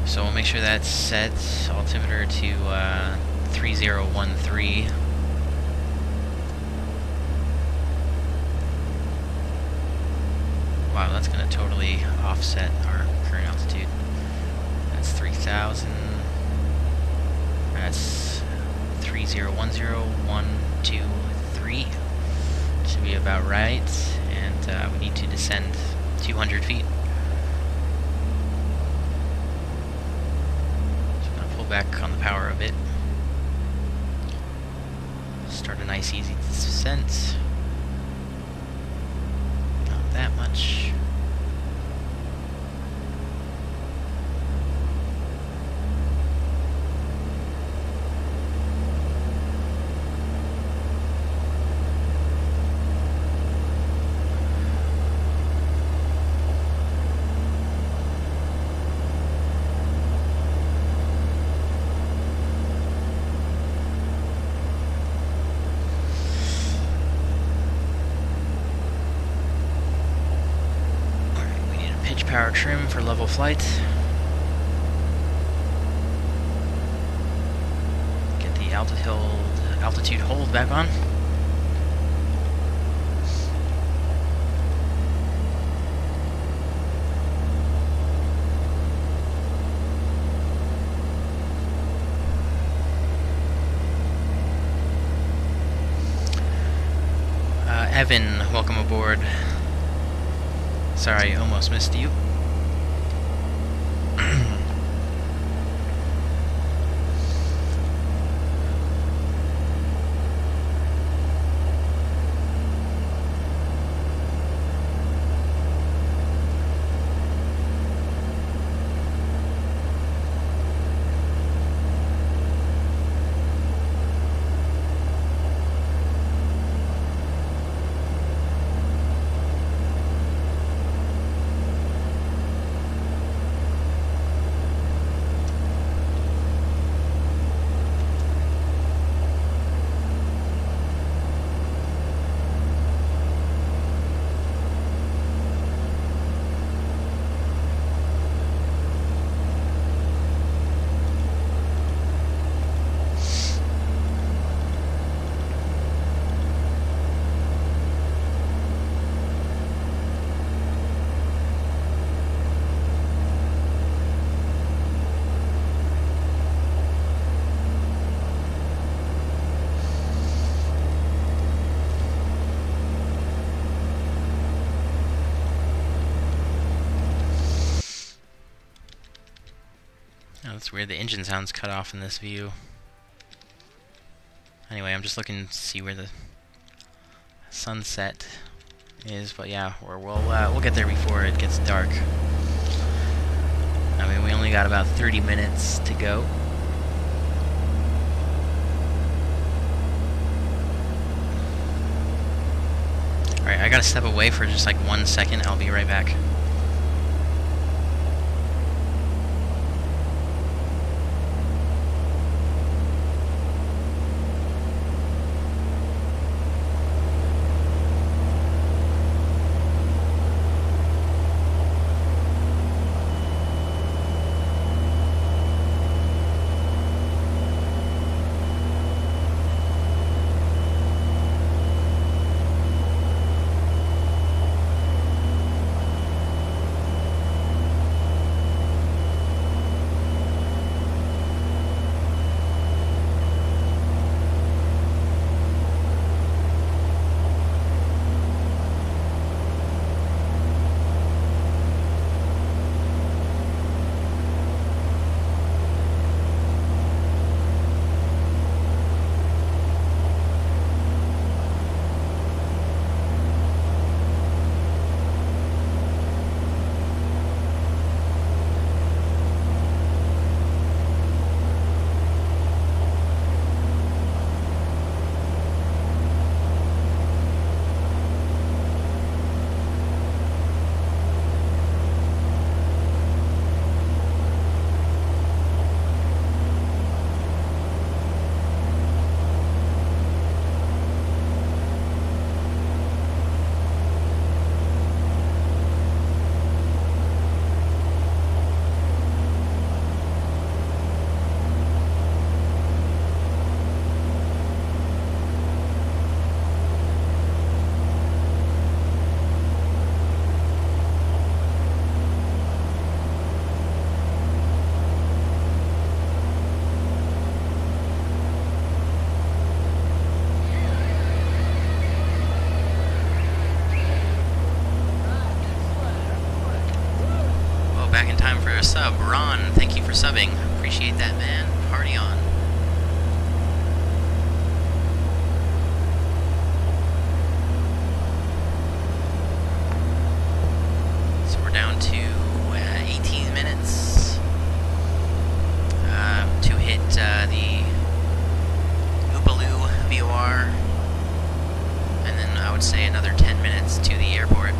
So we'll make sure that's set, altimeter to 3013. Wow, that's going to totally offset our current altitude. That's 3,000. That's 3010.123. Should be about right. And we need to descend 200 feet. Back on the power a bit. Start a nice easy descent. Not that much. Power trim for level flight. Get the altitude hold back on. Evan, welcome aboard. Sorry, almost missed you. That's weird, the engine sounds cut off in this view. Anyway, I'm just looking to see where the sunset is, but yeah, we'll get there before it gets dark. I mean, we only got about 30 minutes to go. Alright, I gotta step away for just like 1 second. I'll be right back. Back in time for a sub. Ron, thank you for subbing. Appreciate that, man. Party on. So we're down to 18 minutes to hit the Upaloo VOR, and then I would say another 10 minutes to the airport.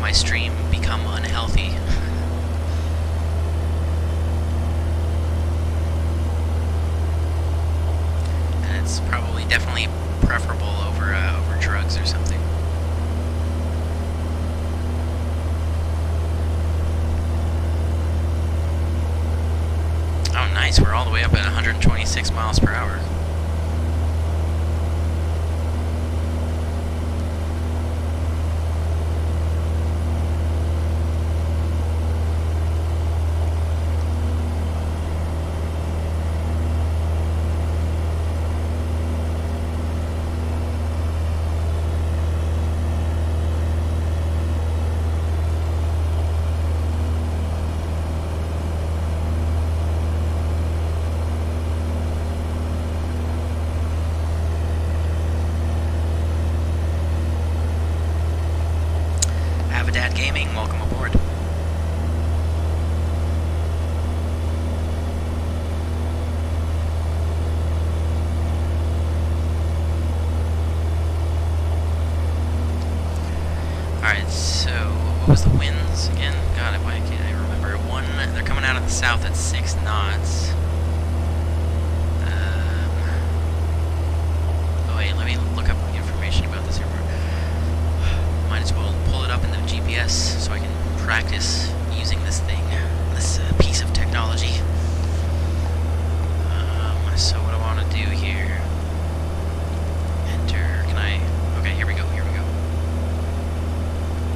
my stream become unhealthy. And it's probably definitely preferable over over drugs or something. Oh, nice. We're all the way up at 126 miles per hour. Gaming, welcome aboard. Alright, so what was the winds again? God, why can't I remember? They're coming out of the south at 6 knots. Oh wait, let me look up information about this here. Might as well pull it up in the GPS so I can practice using this thing, this piece of technology. So what do I want to do here? Enter, can I? Okay, here we go, here we go.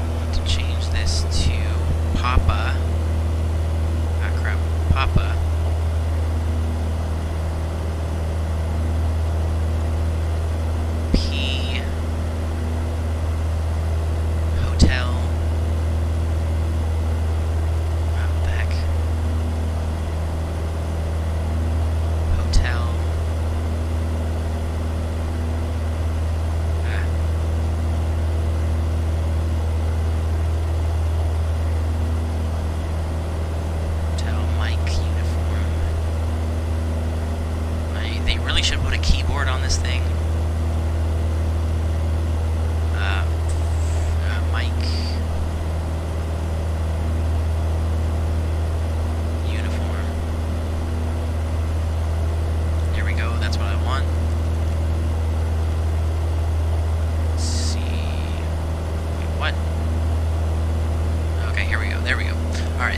I want to change this to Papa. Ah crap, Papa.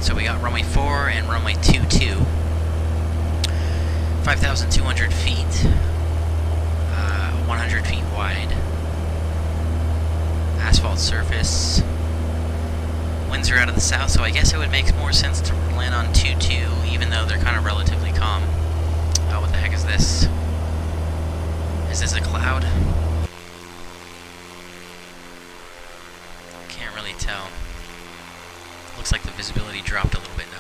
So we got runway 4 and runway 22. 5,200 feet, 100 feet wide. Asphalt surface. Winds are out of the south, so I guess it would make more sense to land on 2-2, even though they're kind of relatively calm. Oh, what the heck is this? Is this a cloud? Can't really tell. Looks like the visibility dropped a little bit now.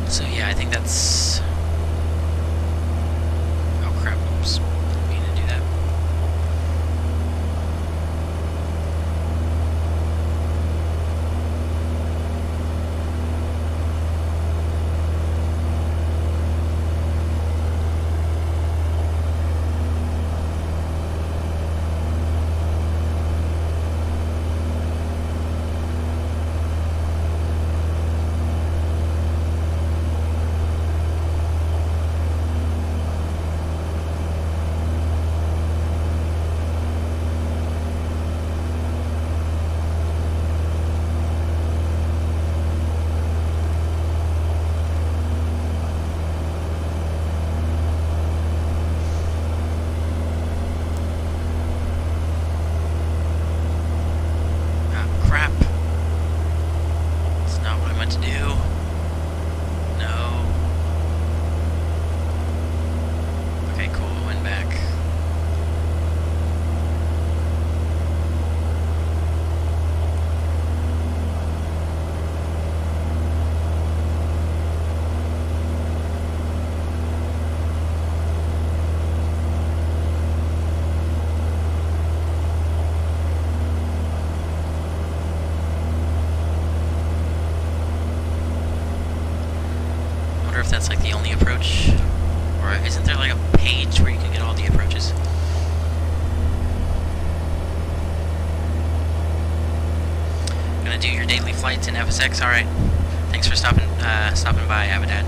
So yeah, I think that's... Oh crap, oops. Didn't mean to do that. That's like the only approach, or Or isn't there like a page where you can get all the approaches? Gonna do your daily flights in FSX. All right. Thanks for stopping by, Addons.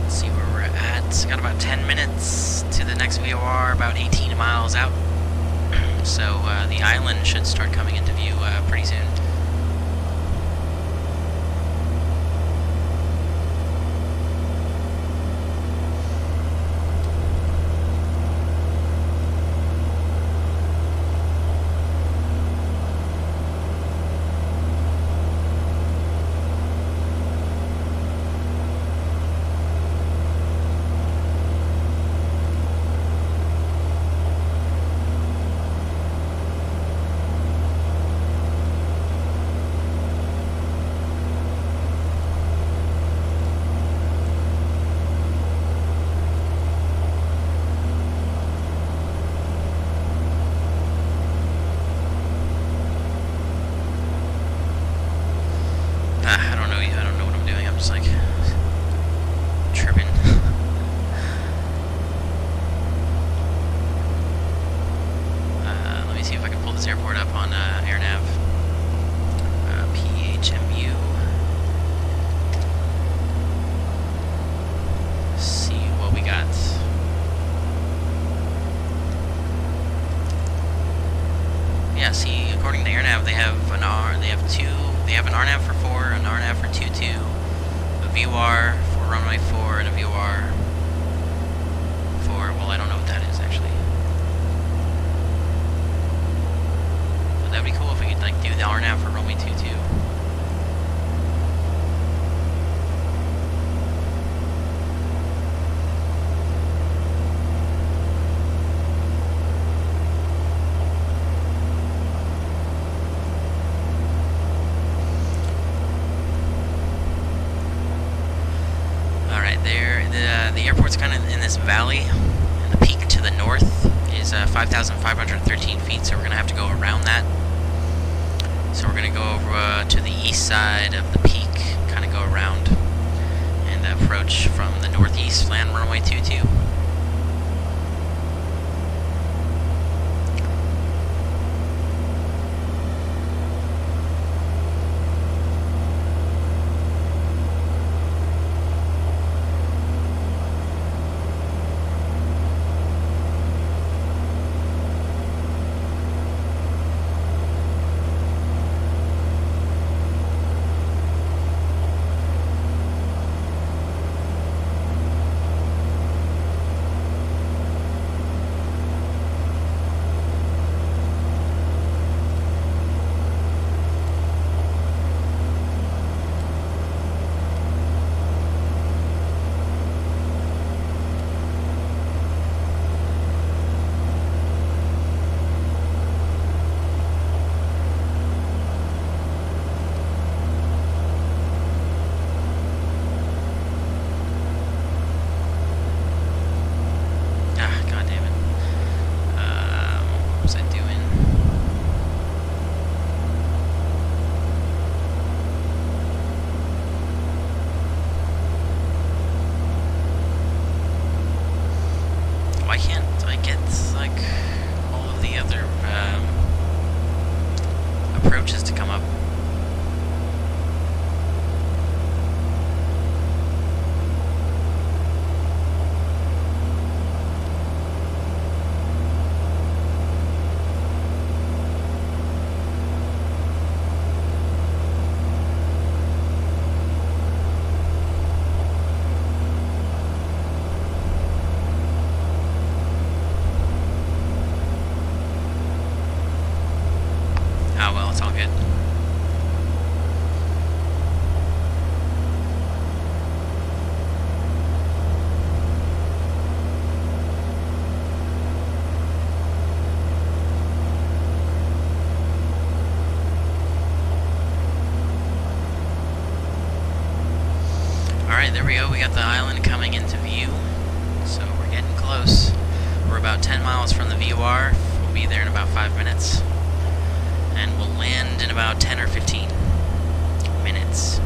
Let's see where we're at. Got about 10 minutes to the next VOR, about 18 miles out. So the island should start coming into view pretty soon. The airport's kind of in this valley, and the peak to the north is 5,513 feet, so we're going to have to go around that. So we're going to go over to the east side of the peak, kind of go around, and approach from the northeast, land runway 22. Alright, there we go. We got the island coming into view. So we're getting close. We're about 10 miles from the VOR. We'll be there in about 5 minutes. And we'll land in about 10 or 15. minutes.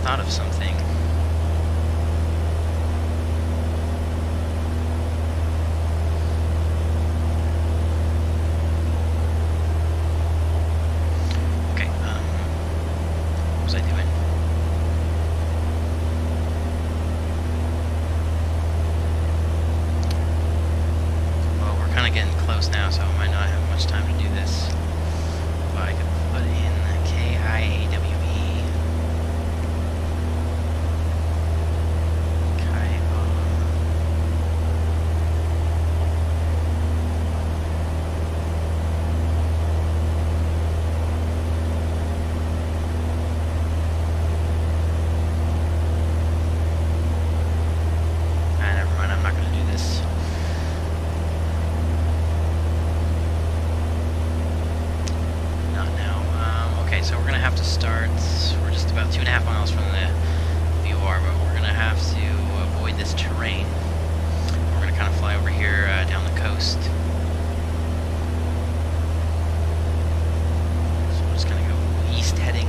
thought of something. Okay, what was I doing? Well, we're kind of getting close now, so I might not have much time to do this. But I could put in KIAWE. So we're going to have to start, we're just about 2.5 miles from the VOR, but we're going to have to avoid this terrain. We're going to kind of fly over here down the coast. So we're just going to go east heading.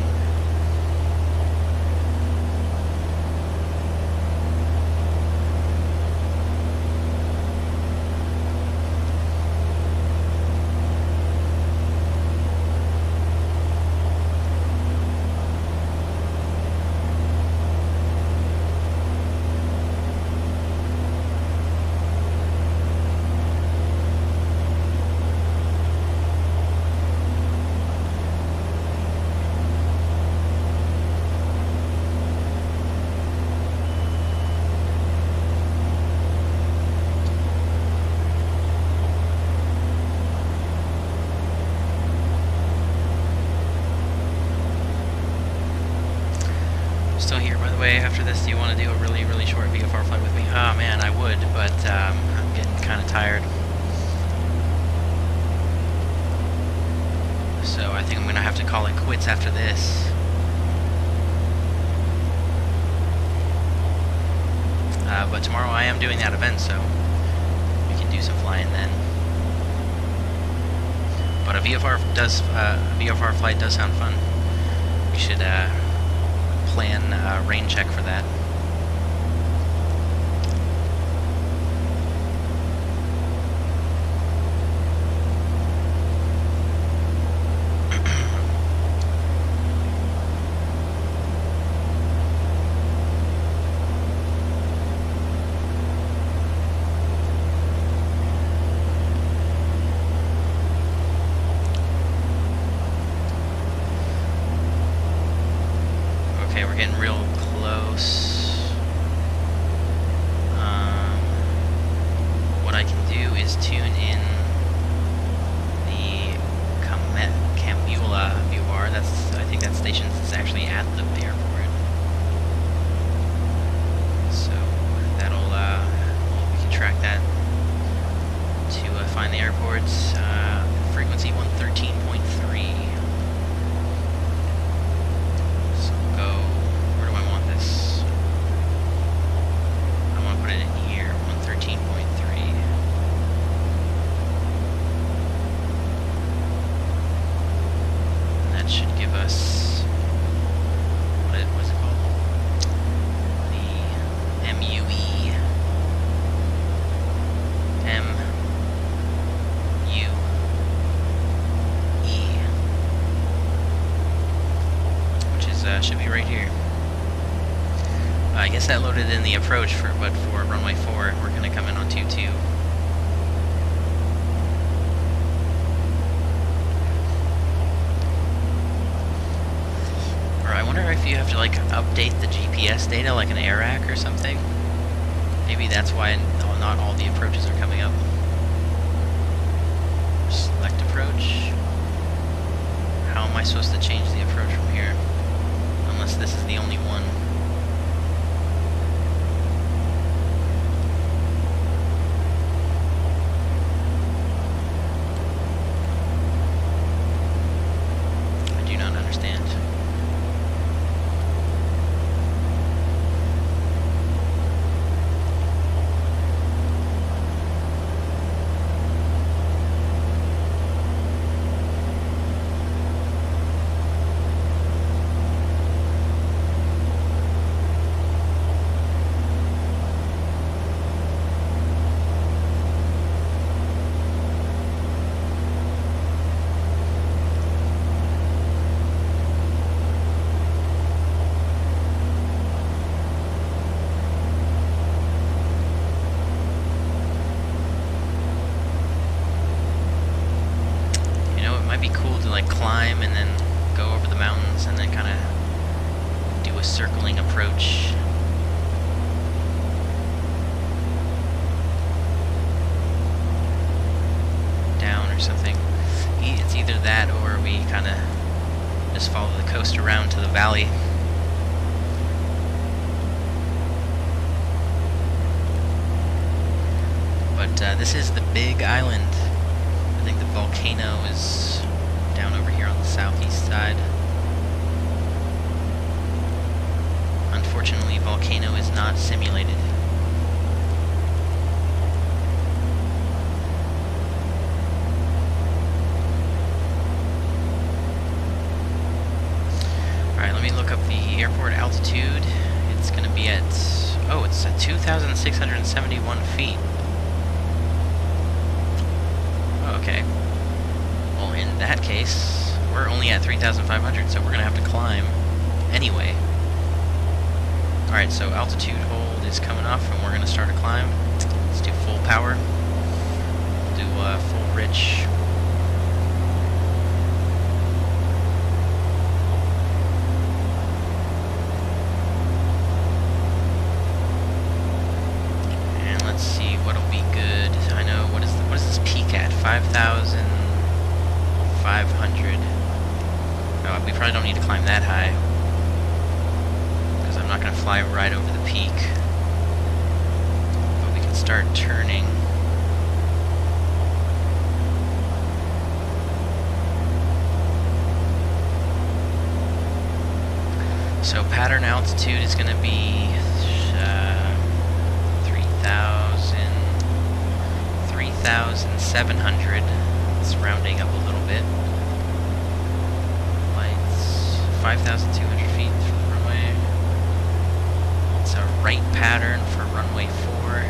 way, after this, do you want to do a really, really short VFR flight with me? Oh man, I would, but I'm getting kind of tired. So I think I'm going to have to call it quits after this. But tomorrow I am doing that event, so we can do some flying then. But a VFR flight does sound fun. We should plan a rain check for that. Getting real close. What I can do is tune in the CameronWeir VOR. I think that station is actually at the airport. So that'll we can track that to find the airports. Frequency 113.3. Should be right here. I guess that loaded in the approach but for runway 4, we're going to come in on 22. Or I wonder if you have to like update the GPS data like an AirRack or something. Maybe that's why not all the approaches are coming up. Select approach. How am I supposed to change the approach from here? Unless this is the only one. I do not understand. Be cool to like climb and then go over the mountains and then kind of do a circling approach. Down or something. It's either that or we kind of just follow the coast around to the valley. But this is the big island. I think the volcano is down over here on the southeast side. Unfortunately, volcano is not simulated. Alright, let me look up the airport altitude. It's going to be at, oh, it's at 2,671 feet. Okay. Well, in that case, we're only at 3,500, so we're going to have to climb anyway. Alright, so altitude hold is coming off, and we're going to start a climb. Let's do full power. We'll do full rich. And let's see what'll be good. I know, what is this peak at? 5,500. No, we probably don't need to climb that high, because I'm not going to fly right over the peak. But we can start turning. So pattern altitude is going to be 3,700. It's rounding up a little bit. Lights 5,200 feet for the runway. It's a right pattern for runway 4.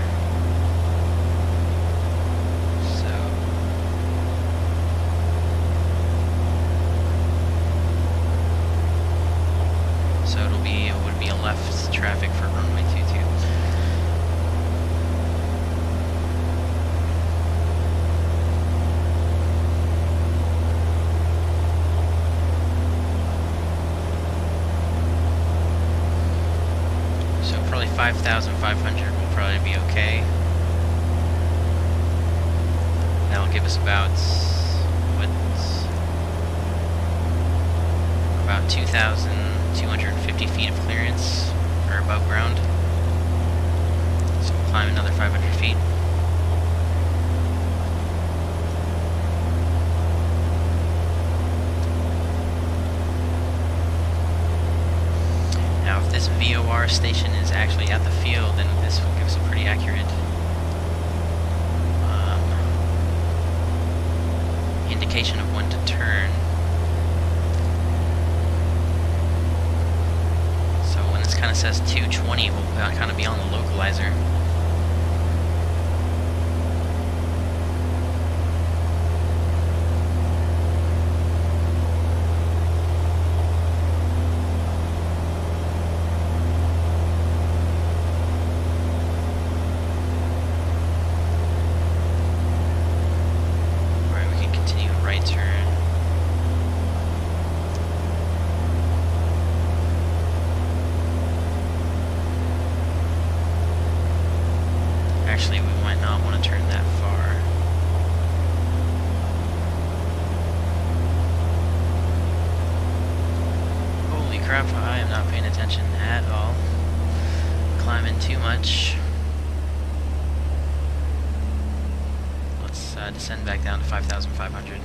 So it would be a left traffic for runway 22. So probably 5,500 will probably be okay. That'll give us about 2,250 feet of clearance, or above ground. So we'll climb another 500 feet. Now if this VOR station is actually at the field, then this will give us a pretty accurate indication of when to turn. Kind of says 220, we'll kind of be on the localizer. Alright, we can continue a right turn. Actually, we might not want to turn that far. Holy crap, I am not paying attention at all. Climbing too much. Let's descend back down to 5,500.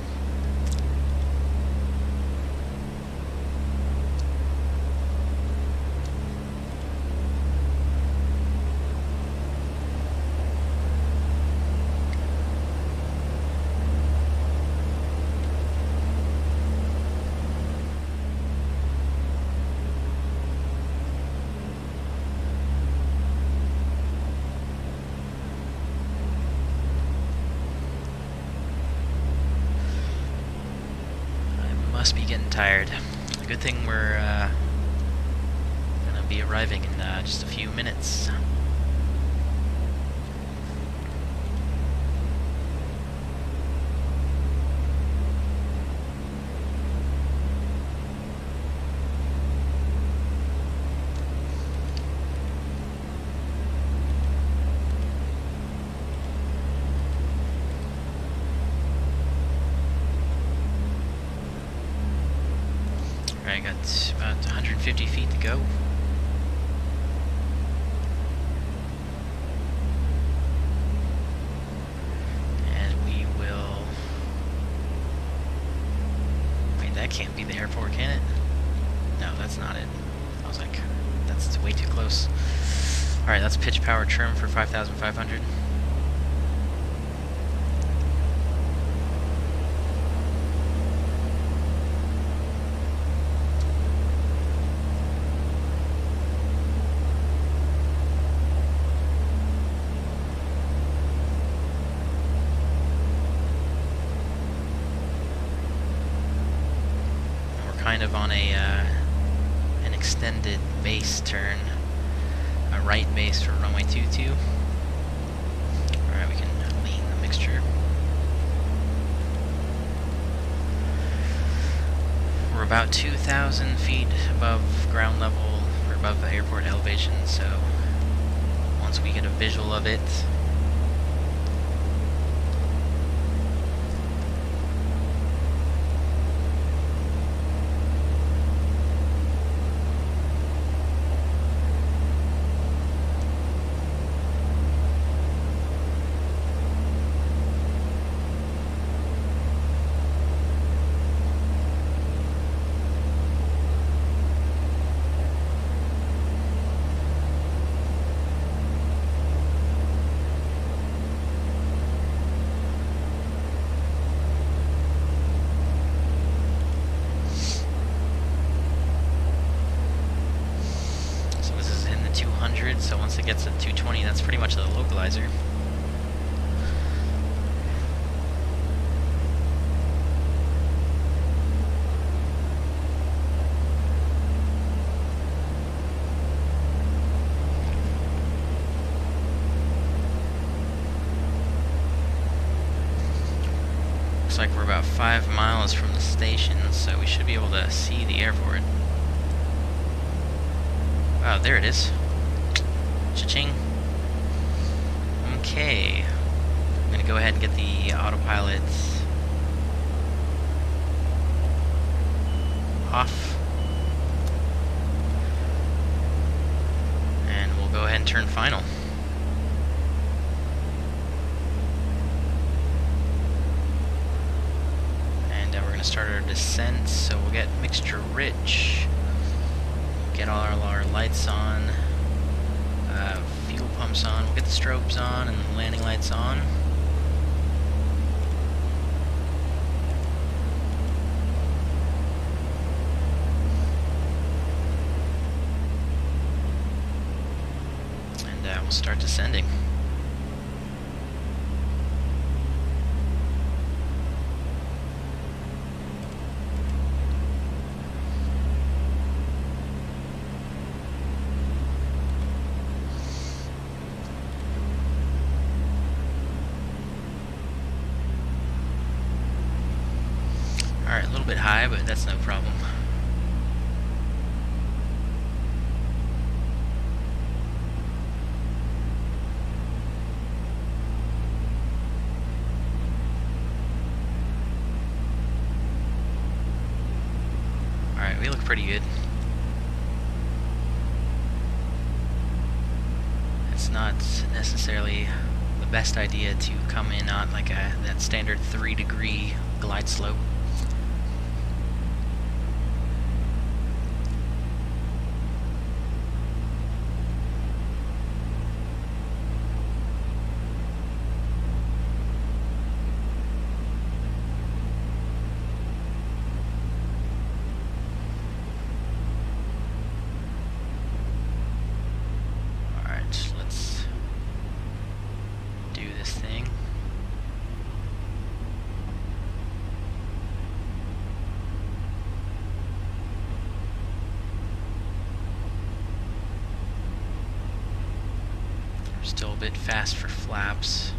Must be getting tired. Good thing we're gonna be arriving in just a few minutes. I got about 150 feet to go. And we will... Wait, that can't be the airport, can it? No, that's not it. I was like, that's way too close. Alright, that's pitch power trim for 5,500. Kind of on an extended base turn, a right base for runway 22. Alright, we can lean the mixture. We're about 2,000 feet above ground level, or above the airport elevation, so once we get a visual of it, it gets at 220, that's pretty much the localizer. Looks like we're about 5 miles from the station, so we should be able to see the airport. Wow, there it is. Cha-ching. Okay. I'm gonna go ahead and get the autopilot off. And we'll go ahead and turn final. We're going to start our descent, so we'll get mixture rich, get all our lights on, fuel pumps on, we'll get the strobes on and the landing lights on. And we'll start descending. Alright, a little bit high, but that's no problem. Alright, we look pretty good. It's not necessarily the best idea to come in on like that standard 3-degree glide slope. Still a bit fast for flaps.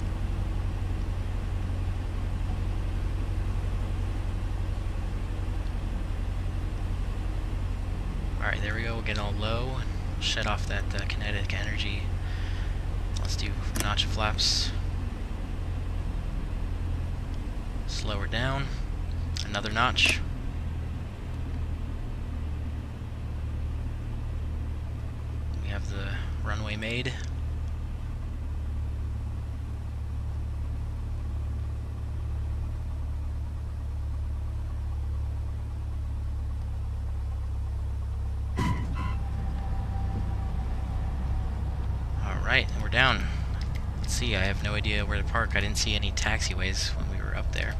Alright, there we go. We'll get all low and shut off that kinetic energy. Let's do a notch of flaps. Slow her down. Another notch. We have the runway made. Alright, and we're down. Let's see, I have no idea where to park. I didn't see any taxiways when we were up there.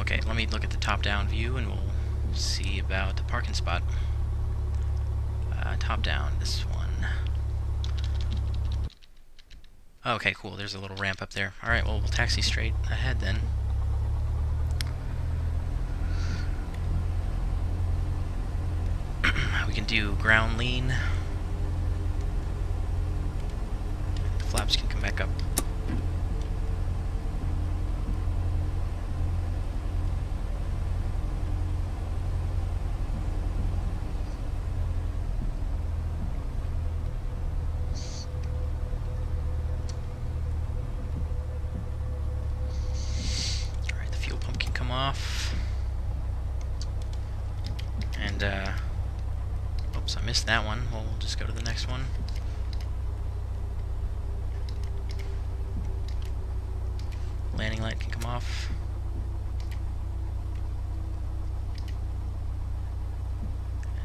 Okay, let me look at the top-down view and we'll see about the parking spot. Top-down, this one. Okay, cool. There's a little ramp up there. Alright, well, we'll taxi straight ahead then. We can do ground lean. The flaps can come back up. Off. And, oops, I missed that one. Well, we'll just go to the next one. Landing light can come off.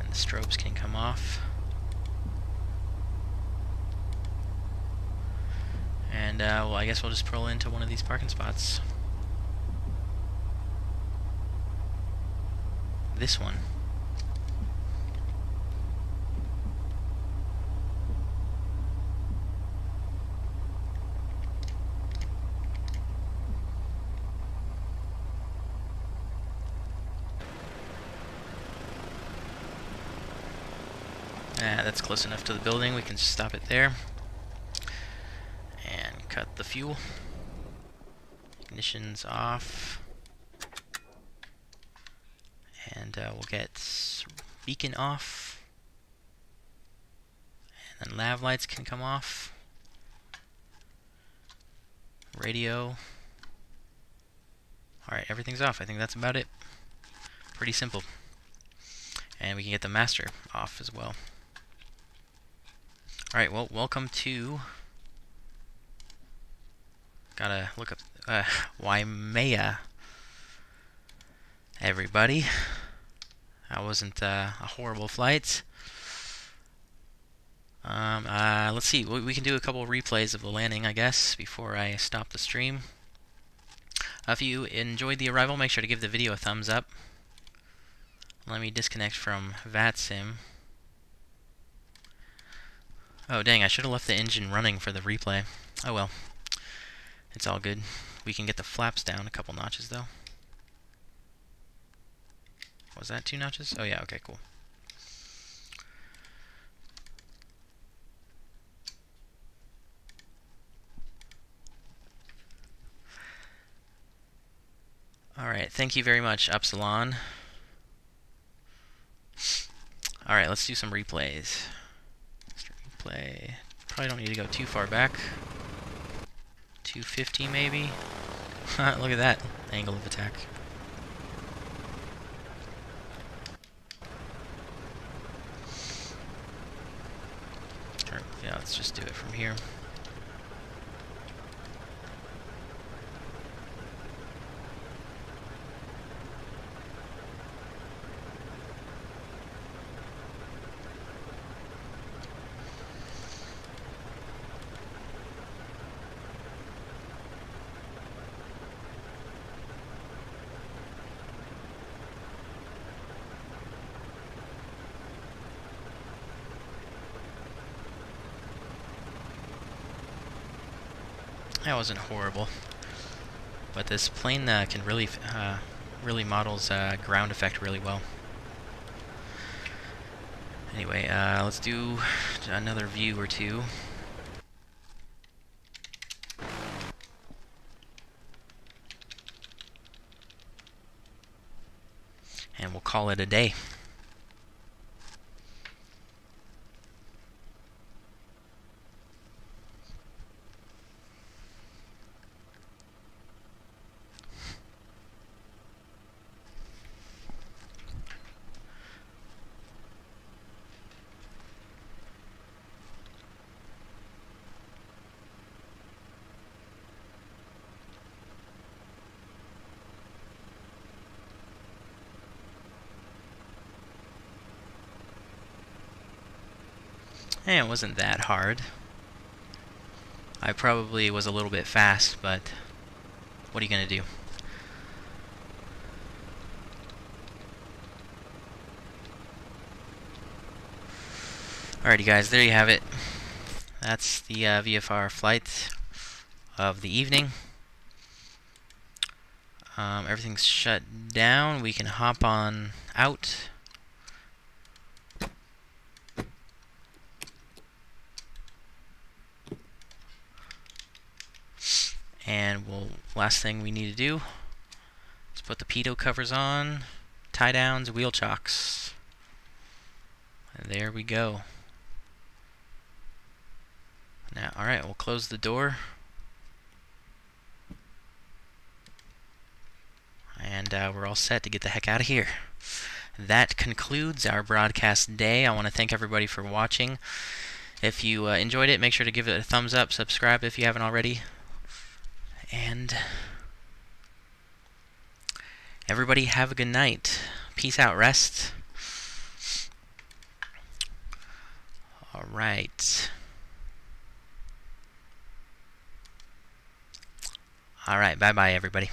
And the strobes can come off. And well, I guess we'll just pull into one of these parking spots. This one. That's close enough to the building. We can just stop it there. And cut the fuel. Ignition's off. And we'll get beacon off. And then lav lights can come off. Radio. Alright, everything's off. I think that's about it. Pretty simple. And we can get the master off as well. Alright, well, welcome to... Gotta look up... Waimea. Everybody. That wasn't a horrible flight. Let's see. We can do a couple replays of the landing, I guess, before I stop the stream. If you enjoyed the arrival, make sure to give the video a thumbs up. Let me disconnect from VATSIM. Oh, dang, I should have left the engine running for the replay. Oh well. It's all good. We can get the flaps down a couple notches, though. Was that 2 notches? Oh yeah, okay, cool. Alright, thank you very much, Upsilon. Alright, let's do some replays. Replay. Probably don't need to go too far back. 250 maybe? Look at that angle of attack. Yeah, let's just do it from here. That wasn't horrible, but this plane can really models ground effect really well. Anyway, let's do another view or two. And we'll call it a day. And it wasn't that hard. I probably was a little bit fast, but what are you gonna do? Alrighty guys, there you have it. That's the VFR flight of the evening. Everything's shut down. We can hop on out. And last thing we need to do is put the pitot covers on, tie downs, wheel chocks. And there we go. Now, alright, we'll close the door. And we're all set to get the heck out of here. That concludes our broadcast day. I want to thank everybody for watching. If you enjoyed it, make sure to give it a thumbs up, subscribe if you haven't already. And everybody have a good night. Peace out, rest. Alright. Alright, bye-bye, everybody.